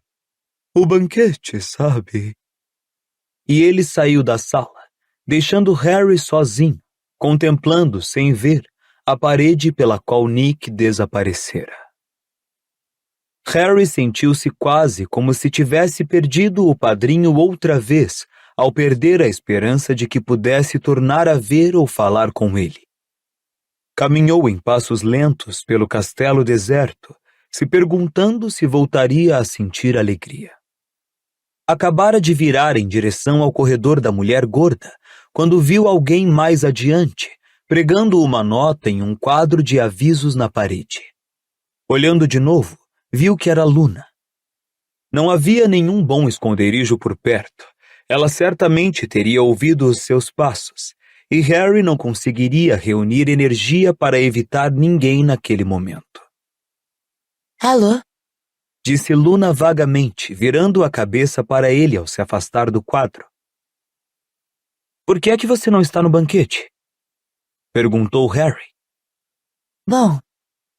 O banquete, sabe? E ele saiu da sala, deixando Harry sozinho, contemplando sem ver a parede pela qual Nick desaparecera. Harry sentiu-se quase como se tivesse perdido o padrinho outra vez ao perder a esperança de que pudesse tornar a ver ou falar com ele. Caminhou em passos lentos pelo castelo deserto, se perguntando se voltaria a sentir alegria. Acabara de virar em direção ao corredor da mulher gorda, quando viu alguém mais adiante, pregando uma nota em um quadro de avisos na parede. Olhando de novo, viu que era Luna. Não havia nenhum bom esconderijo por perto. Ela certamente teria ouvido os seus passos, e Harry não conseguiria reunir energia para evitar ninguém naquele momento. Alô? Disse Luna vagamente, virando a cabeça para ele ao se afastar do quadro. Por que é que você não está no banquete? Perguntou Harry. Bom,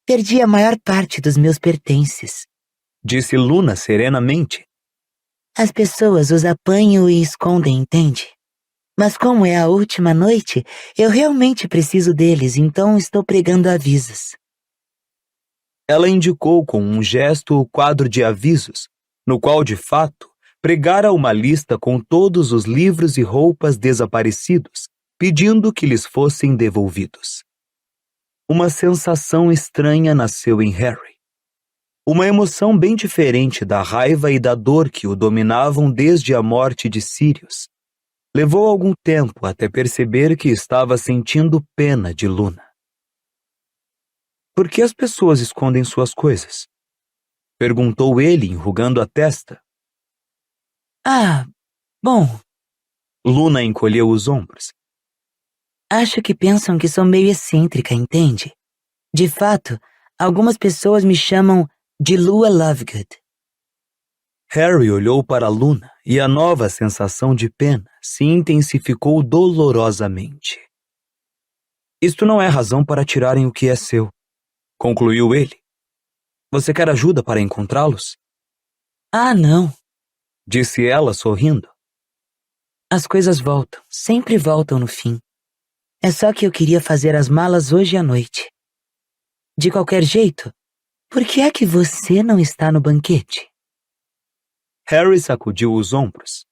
perdi a maior parte dos meus pertences, disse Luna serenamente. As pessoas os apanham e escondem, entende? Mas como é a última noite, eu realmente preciso deles, então estou pregando avisos. Ela indicou com um gesto o quadro de avisos, no qual, de fato, pregara uma lista com todos os livros e roupas desaparecidos, pedindo que lhes fossem devolvidos. Uma sensação estranha nasceu em Harry. Uma emoção bem diferente da raiva e da dor que o dominavam desde a morte de Sirius. Levou algum tempo até perceber que estava sentindo pena de Luna. Por que as pessoas escondem suas coisas? Perguntou ele, enrugando a testa. Bom. Luna encolheu os ombros. Acho que pensam que sou meio excêntrica, entende? De fato, algumas pessoas me chamam de Lua Lovegood. Harry olhou para Luna e a nova sensação de pena se intensificou dolorosamente. Isto não é razão para tirarem o que é seu, concluiu ele. Você quer ajuda para encontrá-los? Não, disse ela sorrindo. As coisas voltam, sempre voltam no fim. É só que eu queria fazer as malas hoje à noite. De qualquer jeito, por que é que você não está no banquete? Harry sacudiu os ombros.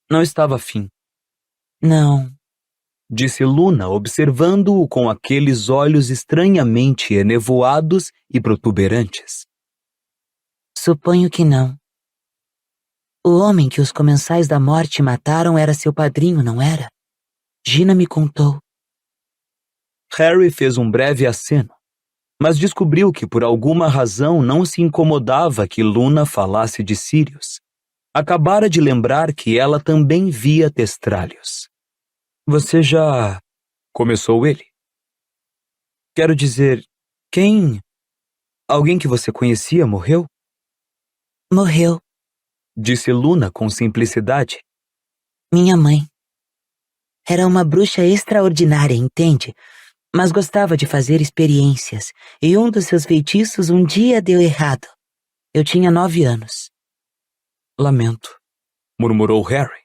Não estava afim. Não, disse Luna, observando-o com aqueles olhos estranhamente enevoados e protuberantes. Suponho que não. O homem que os comensais da morte mataram era seu padrinho, não era? Gina me contou. Harry fez um breve aceno, mas descobriu que por alguma razão não se incomodava que Luna falasse de Sirius. Acabara de lembrar que ela também via testralhos. Você já... começou ele. Quero dizer, quem... alguém que você conhecia morreu? Morreu, disse Luna com simplicidade. minha mãe. Era uma bruxa extraordinária, entende? Mas gostava de fazer experiências, e um dos seus feitiços um dia deu errado. Eu tinha 9 anos. Lamento, murmurou Harry.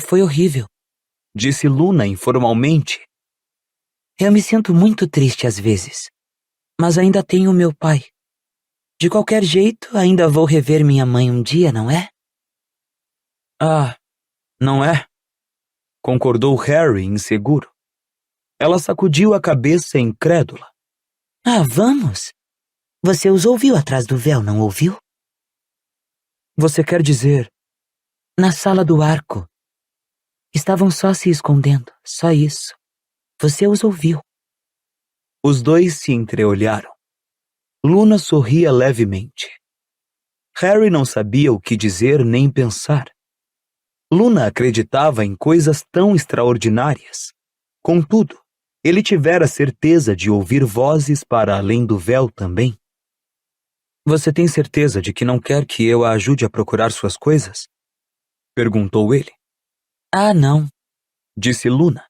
Foi horrível, disse Luna informalmente. Eu me sinto muito triste às vezes, mas ainda tenho meu pai. De qualquer jeito, ainda vou rever minha mãe um dia, não é? Não é? Concordou Harry, inseguro. Ela sacudiu a cabeça incrédula. Vamos! Você os ouviu atrás do véu, não ouviu? Você quer dizer... Na sala do arco. Estavam só se escondendo, só isso. Você os ouviu. Os dois se entreolharam. Luna sorria levemente. Harry não sabia o que dizer nem pensar. Luna acreditava em coisas tão extraordinárias. Contudo, ele tivera certeza de ouvir vozes para além do véu também. Você tem certeza de que não quer que eu a ajude a procurar suas coisas? Perguntou ele. Ah, não. Disse Luna.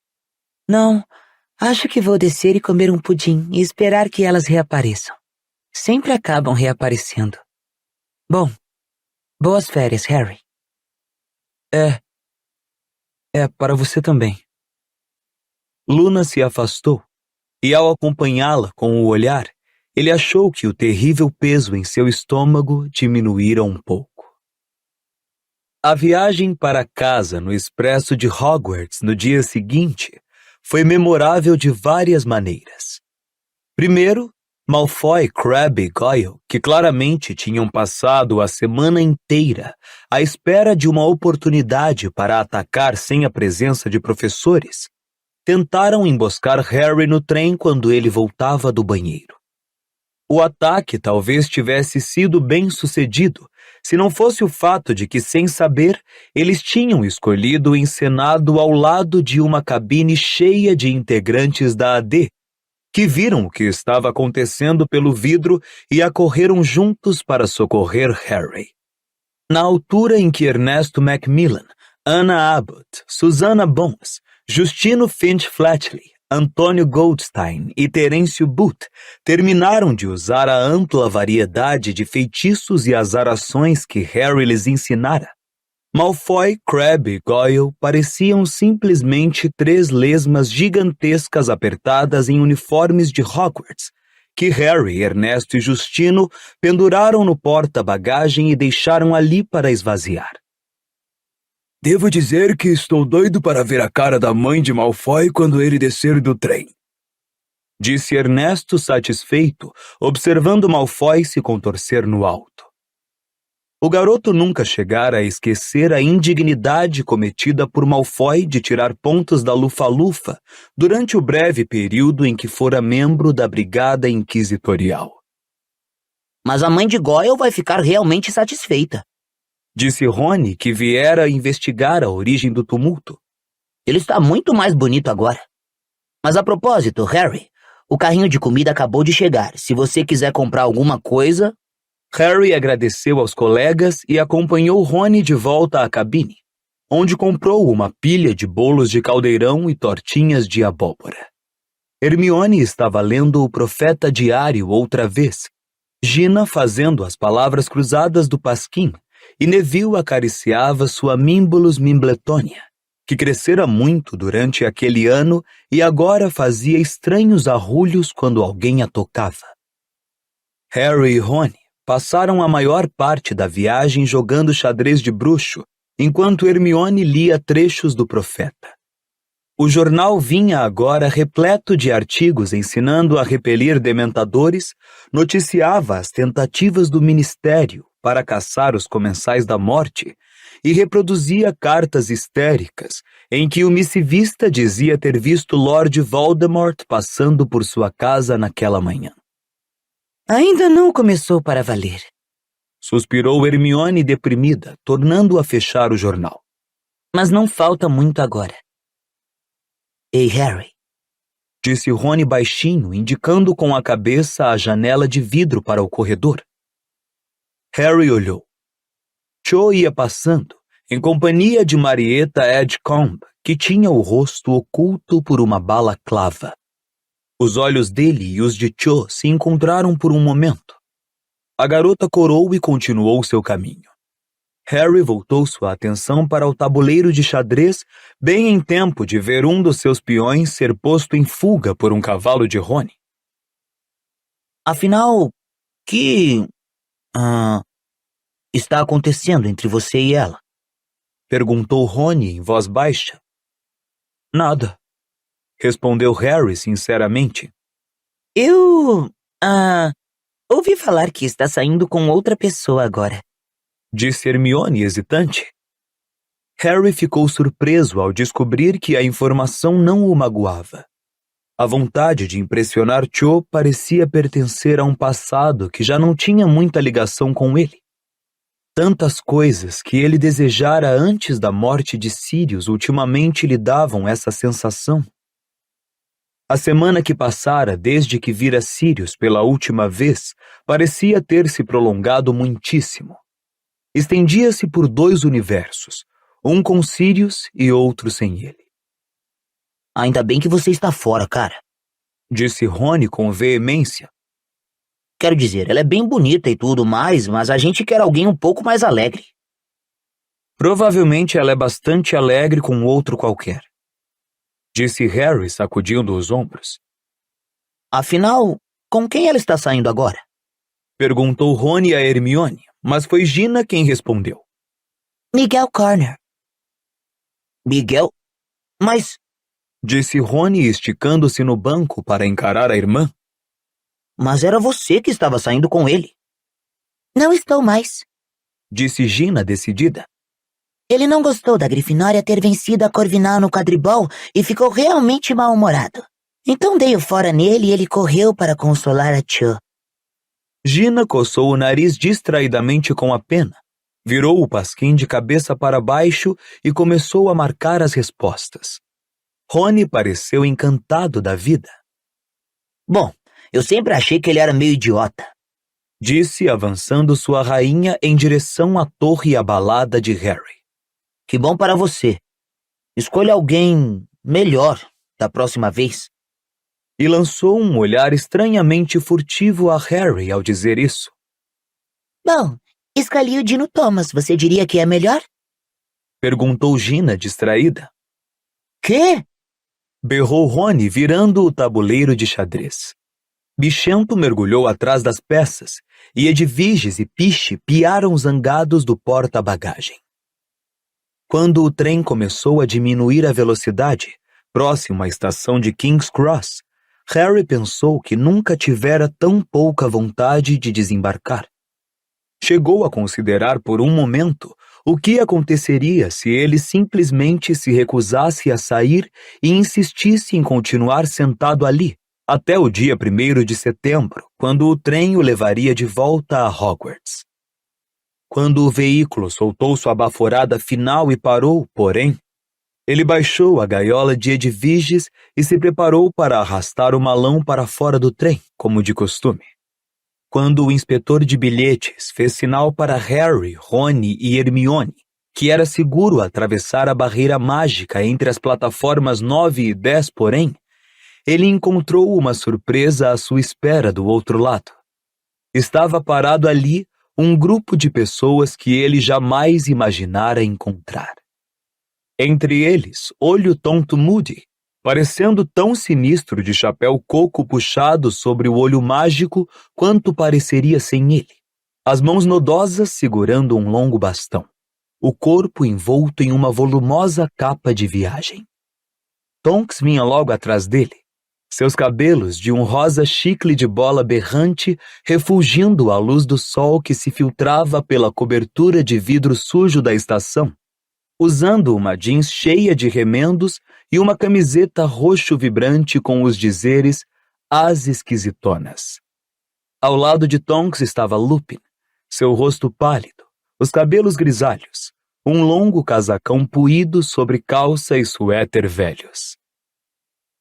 Não. Acho que vou descer e comer um pudim e esperar que elas reapareçam. Sempre acabam reaparecendo. Bom, boas férias, Harry. É para você também. Luna se afastou, e ao acompanhá-la com o olhar, ele achou que o terrível peso em seu estômago diminuíra um pouco. A viagem para casa no expresso de Hogwarts no dia seguinte foi memorável de várias maneiras. Primeiro, Malfoy, Crabbe e Goyle, que claramente tinham passado a semana inteira à espera de uma oportunidade para atacar sem a presença de professores, tentaram emboscar Harry no trem quando ele voltava do banheiro. O ataque talvez tivesse sido bem sucedido, se não fosse o fato de que, sem saber, eles tinham escolhido o encenado ao lado de uma cabine cheia de integrantes da AD, que viram o que estava acontecendo pelo vidro e acorreram juntos para socorrer Harry. Na altura em que Ernesto Macmillan, Anna Abbott, Susannah Bones, Justino Finch-Fletchley, Antônio Goldstein e Terêncio Booth terminaram de usar a ampla variedade de feitiços e azarações que Harry lhes ensinara, Malfoy, Crabbe e Goyle pareciam simplesmente 3 lesmas gigantescas apertadas em uniformes de Hogwarts, que Harry, Ernesto e Justino penduraram no porta-bagagem e deixaram ali para esvaziar. Devo dizer que estou doido para ver a cara da mãe de Malfoy quando ele descer do trem, disse Ernesto satisfeito, observando Malfoy se contorcer no alto. O garoto nunca chegara a esquecer a indignidade cometida por Malfoy de tirar pontos da Lufa-Lufa durante o breve período em que fora membro da Brigada Inquisitorial. Mas a mãe de Goyle vai ficar realmente satisfeita, disse Rony, que viera investigar a origem do tumulto. Ele está muito mais bonito agora. Mas a propósito, Harry, o carrinho de comida acabou de chegar. Se você quiser comprar alguma coisa... Harry agradeceu aos colegas e acompanhou Rony de volta à cabine, onde comprou uma pilha de bolos de caldeirão e tortinhas de abóbora. Hermione estava lendo o Profeta Diário outra vez, Gina fazendo as palavras cruzadas do Pasquim, e Neville acariciava sua Mimbulus Mimbletonia, que crescera muito durante aquele ano e agora fazia estranhos arrulhos quando alguém a tocava. Harry e Rony passaram a maior parte da viagem jogando xadrez de bruxo, enquanto Hermione lia trechos do Profeta. O jornal vinha agora repleto de artigos ensinando a repelir dementadores, noticiava as tentativas do Ministério para caçar os comensais da morte e reproduzia cartas histéricas em que o missivista dizia ter visto Lord Voldemort passando por sua casa naquela manhã. Ainda não começou para valer, suspirou Hermione deprimida, tornando a fechar o jornal. Mas não falta muito agora. Ei, Harry, disse Rony baixinho, indicando com a cabeça a janela de vidro para o corredor. Harry olhou. Cho ia passando, em companhia de Marietta Edgecombe, que tinha o rosto oculto por uma balaclava. Os olhos dele e os de Cho se encontraram por um momento. A garota corou e continuou seu caminho. Harry voltou sua atenção para o tabuleiro de xadrez, bem em tempo de ver um dos seus peões ser posto em fuga por um cavalo de Rony. Afinal, que está acontecendo entre você e ela? Perguntou Rony em voz baixa. Nada, respondeu Harry sinceramente. Eu, ouvi falar que está saindo com outra pessoa agora, disse Hermione hesitante. Harry ficou surpreso ao descobrir que a informação não o magoava. A vontade de impressionar Cho parecia pertencer a um passado que já não tinha muita ligação com ele. Tantas coisas que ele desejara antes da morte de Sirius ultimamente lhe davam essa sensação. A semana que passara desde que vira Sirius pela última vez parecia ter se prolongado muitíssimo. Estendia-se por 2 universos, um com Sirius e outro sem ele. Ainda bem que você está fora, cara. Disse Rony com veemência. Quero dizer, ela é bem bonita e tudo mais, mas a gente quer alguém um pouco mais alegre. Provavelmente ela é bastante alegre com outro qualquer. Disse Harry, sacudindo os ombros. Afinal, com quem ela está saindo agora? Perguntou Rony a Hermione, mas foi Gina quem respondeu. Miguel Corner. Miguel? Mas... Disse Rony, esticando-se no banco para encarar a irmã. Mas era você que estava saindo com ele. Não estou mais. Disse Gina, decidida. Ele não gostou da Grifinória ter vencido a Corvinal no quadribol e ficou realmente mal-humorado. Então dei o fora nele e ele correu para consolar a Cho. Gina coçou o nariz distraidamente com a pena, virou o pasquim de cabeça para baixo e começou a marcar as respostas. Rony pareceu encantado da vida. Bom, eu sempre achei que ele era meio idiota. Disse, avançando sua rainha em direção à torre abalada de Harry. Que bom para você. Escolha alguém melhor da próxima vez. E lançou um olhar estranhamente furtivo a Harry ao dizer isso. Bom, escolhi o Dino Thomas. Você diria que é melhor? Perguntou Gina, distraída. Quê? Berrou Rony, virando o tabuleiro de xadrez. Bichento mergulhou atrás das peças, e Edviges e Piche piaram zangados do porta-bagagem. Quando o trem começou a diminuir a velocidade, próximo à estação de King's Cross, Harry pensou que nunca tivera tão pouca vontade de desembarcar. Chegou a considerar por um momento o que aconteceria se ele simplesmente se recusasse a sair e insistisse em continuar sentado ali, até o dia 1º de setembro, quando o trem o levaria de volta a Hogwarts. Quando o veículo soltou sua baforada final e parou, porém, ele baixou a gaiola de Edviges e se preparou para arrastar o malão para fora do trem, como de costume. Quando o inspetor de bilhetes fez sinal para Harry, Rony e Hermione que era seguro atravessar a barreira mágica entre as plataformas 9 e 10, porém, ele encontrou uma surpresa à sua espera do outro lado. Estava parado ali um grupo de pessoas que ele jamais imaginara encontrar. Entre eles, Olho Tonto Moody, parecendo tão sinistro de chapéu coco puxado sobre o olho mágico quanto pareceria sem ele, as mãos nodosas segurando um longo bastão, o corpo envolto em uma volumosa capa de viagem. Tonks vinha logo atrás dele, seus cabelos de um rosa chicle de bola berrante refulgindo à luz do sol que se filtrava pela cobertura de vidro sujo da estação, usando uma jeans cheia de remendos e uma camiseta roxo vibrante com os dizeres As Esquisitonas. Ao lado de Tonks estava Lupin, seu rosto pálido, os cabelos grisalhos, um longo casacão puído sobre calça e suéter velhos.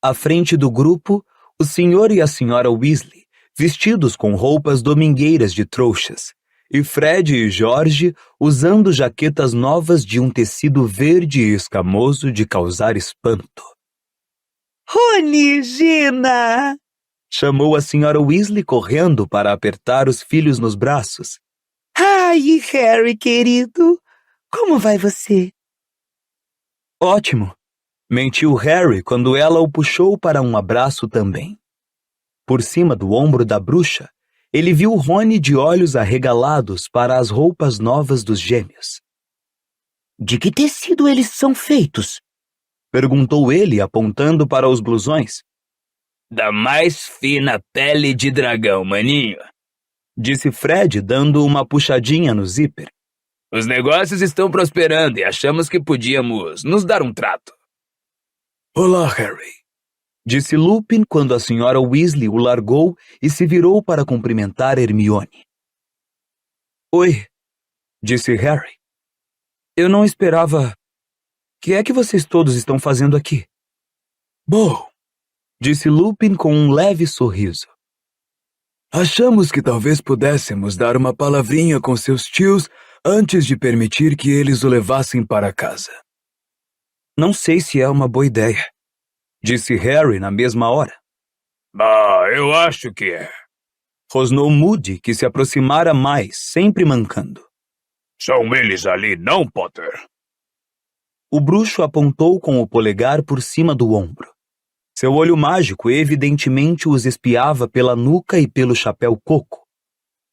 À frente do grupo, o senhor e a senhora Weasley, vestidos com roupas domingueiras de trouxas, e Fred e George usando jaquetas novas de um tecido verde e escamoso de causar espanto. Rony, Gina! Chamou a senhora Weasley correndo para apertar os filhos nos braços. Ai, Harry, querido, como vai você? Ótimo, mentiu Harry quando ela o puxou para um abraço também. Por cima do ombro da bruxa, ele viu Rony de olhos arregalados para as roupas novas dos gêmeos. De que tecido eles são feitos? Perguntou ele, apontando para os blusões. Da mais fina pele de dragão, maninho. Disse Fred, dando uma puxadinha no zíper. Os negócios estão prosperando e achamos que podíamos nos dar um trato. Olá, Harry. Disse Lupin quando a senhora Weasley o largou e se virou para cumprimentar Hermione. Oi, disse Harry. Eu não esperava... Que é que vocês todos estão fazendo aqui? Bom, disse Lupin com um leve sorriso. Achamos que talvez pudéssemos dar uma palavrinha com seus tios antes de permitir que eles o levassem para casa. Não sei se é uma boa ideia, disse Harry na mesma hora. Eu acho que é. Rosnou Moody, que se aproximara mais, sempre mancando. São eles ali, não, Potter? O bruxo apontou com o polegar por cima do ombro. Seu olho mágico evidentemente os espiava pela nuca e pelo chapéu coco.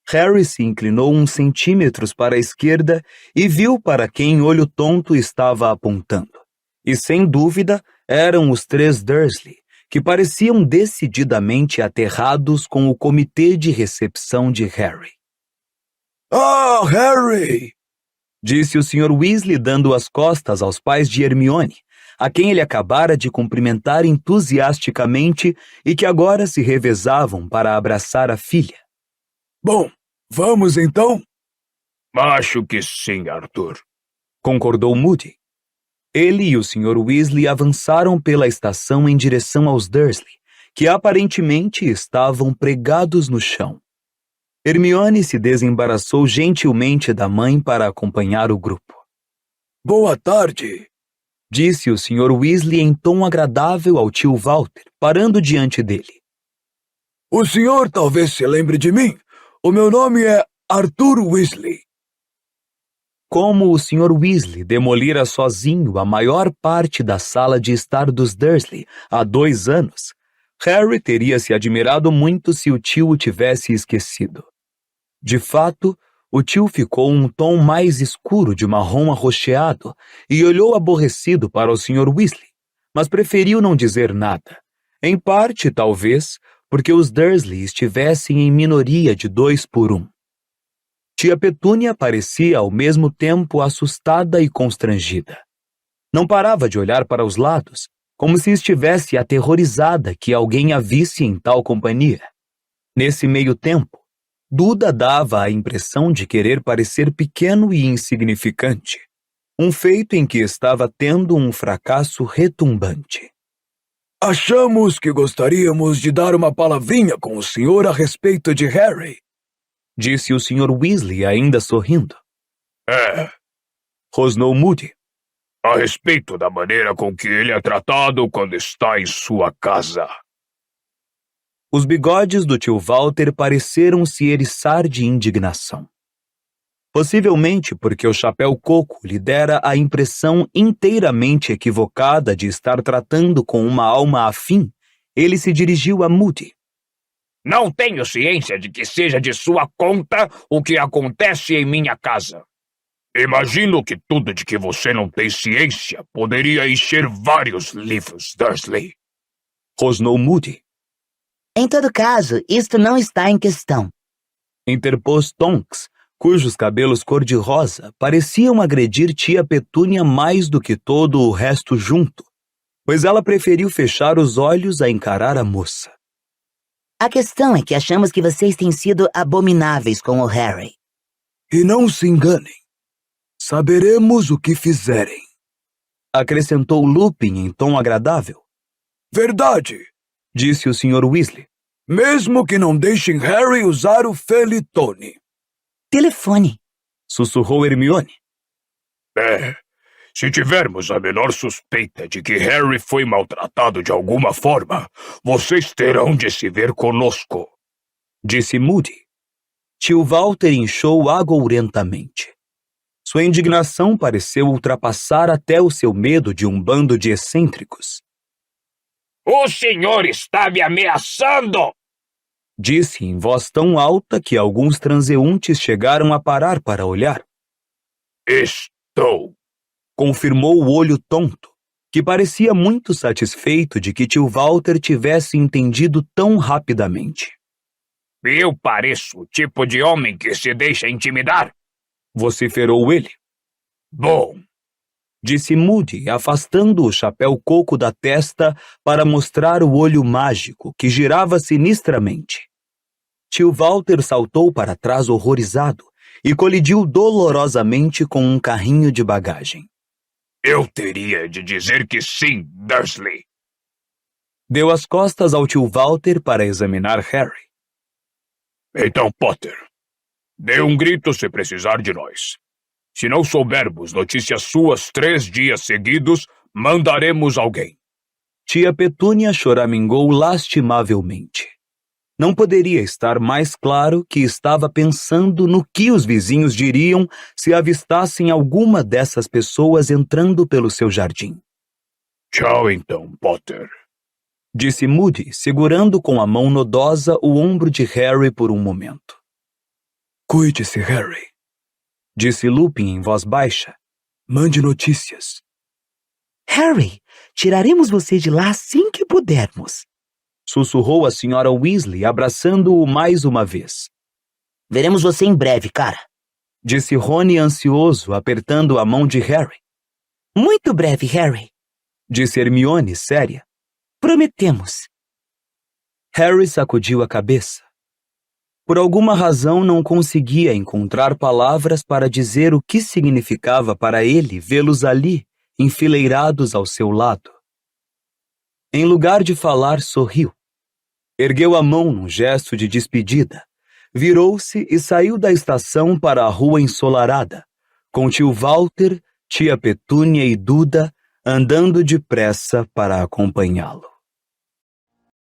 Harry se inclinou uns centímetros para a esquerda e viu para quem Olho Tonto estava apontando. E sem dúvida eram os 3 Dursley, que pareciam decididamente aterrados com o comitê de recepção de Harry. Oh, Harry! Disse o Sr. Weasley dando as costas aos pais de Hermione, a quem ele acabara de cumprimentar entusiasticamente e que agora se revezavam para abraçar a filha. Bom, vamos então? Acho que sim, Arthur, concordou Moody. Ele e o Sr. Weasley avançaram pela estação em direção aos Dursley, que aparentemente estavam pregados no chão. Hermione se desembaraçou gentilmente da mãe para acompanhar o grupo. Boa tarde, disse o Sr. Weasley em tom agradável ao tio Walter, parando diante dele. O senhor talvez se lembre de mim. O meu nome é Arthur Weasley. Como o Sr. Weasley demolira sozinho a maior parte da sala de estar dos Dursley há 2 anos, Harry teria se admirado muito se o tio o tivesse esquecido. De fato, o tio ficou um tom mais escuro de marrom arroxeado e olhou aborrecido para o Sr. Weasley, mas preferiu não dizer nada. Em parte, talvez, porque os Dursley estivessem em minoria de 2 por 1. Tia Petúnia parecia ao mesmo tempo assustada e constrangida. Não parava de olhar para os lados, como se estivesse aterrorizada que alguém a visse em tal companhia. Nesse meio tempo, Duda dava a impressão de querer parecer pequeno e insignificante, um feito em que estava tendo um fracasso retumbante. Achamos que gostaríamos de dar uma palavrinha com o senhor a respeito de Harry, disse o Sr. Weasley ainda sorrindo. Rosnou Moody. A respeito da maneira com que ele é tratado quando está em sua casa. Os bigodes do tio Walter pareceram se eriçar de indignação. Possivelmente porque o chapéu coco lhe dera a impressão inteiramente equivocada de estar tratando com uma alma afim, ele se dirigiu a Moody. Não tenho ciência de que seja de sua conta o que acontece em minha casa. Imagino que tudo de que você não tem ciência poderia encher vários livros, Dursley. Rosnou Moody. Em todo caso, isto não está em questão, interpôs Tonks, cujos cabelos cor-de-rosa pareciam agredir tia Petúnia mais do que todo o resto junto, pois ela preferiu fechar os olhos a encarar a moça. A questão é que achamos que vocês têm sido abomináveis com o Harry. E não se enganem. Saberemos o que fizerem, acrescentou Lupin em tom agradável. Verdade, disse o Sr. Weasley. Mesmo que não deixem Harry usar o Felitone. Telefone, sussurrou Hermione. Se tivermos a menor suspeita de que Harry foi maltratado de alguma forma, vocês terão de se ver conosco, disse Moody. Tio Walter inchou agourentamente. Sua indignação pareceu ultrapassar até o seu medo de um bando de excêntricos. O senhor está me ameaçando! Disse em voz tão alta que alguns transeuntes chegaram a parar para olhar. Estou, confirmou o Olho Tonto, que parecia muito satisfeito de que tio Walter tivesse entendido tão rapidamente. Eu pareço o tipo de homem que se deixa intimidar? Vociferou ele. Bom, disse Moody, afastando o chapéu coco da testa para mostrar o olho mágico, que girava sinistramente. Tio Walter saltou para trás horrorizado e colidiu dolorosamente com um carrinho de bagagem. Eu teria de dizer que sim, Dursley. Deu as costas ao tio Walter para examinar Harry. Então, Potter, dê um grito se precisar de nós. Se não soubermos notícias suas 3 dias seguidos, mandaremos alguém. Tia Petúnia choramingou lastimavelmente. Não poderia estar mais claro que estava pensando no que os vizinhos diriam se avistassem alguma dessas pessoas entrando pelo seu jardim. Tchau então, Potter, disse Moody, segurando com a mão nodosa o ombro de Harry por um momento. Cuide-se, Harry, disse Lupin em voz baixa. Mande notícias. Harry, tiraremos você de lá assim que pudermos. Sussurrou a senhora Weasley, abraçando-o mais uma vez. Veremos você em breve, cara. Disse Rony ansioso, apertando a mão de Harry. Muito breve, Harry. Disse Hermione, séria. Prometemos. Harry sacudiu a cabeça. Por alguma razão não conseguia encontrar palavras para dizer o que significava para ele vê-los ali, enfileirados ao seu lado. Em lugar de falar, sorriu. Ergueu a mão num gesto de despedida, virou-se e saiu da estação para a rua ensolarada, com tio Walter, tia Petúnia e Duda andando depressa para acompanhá-lo.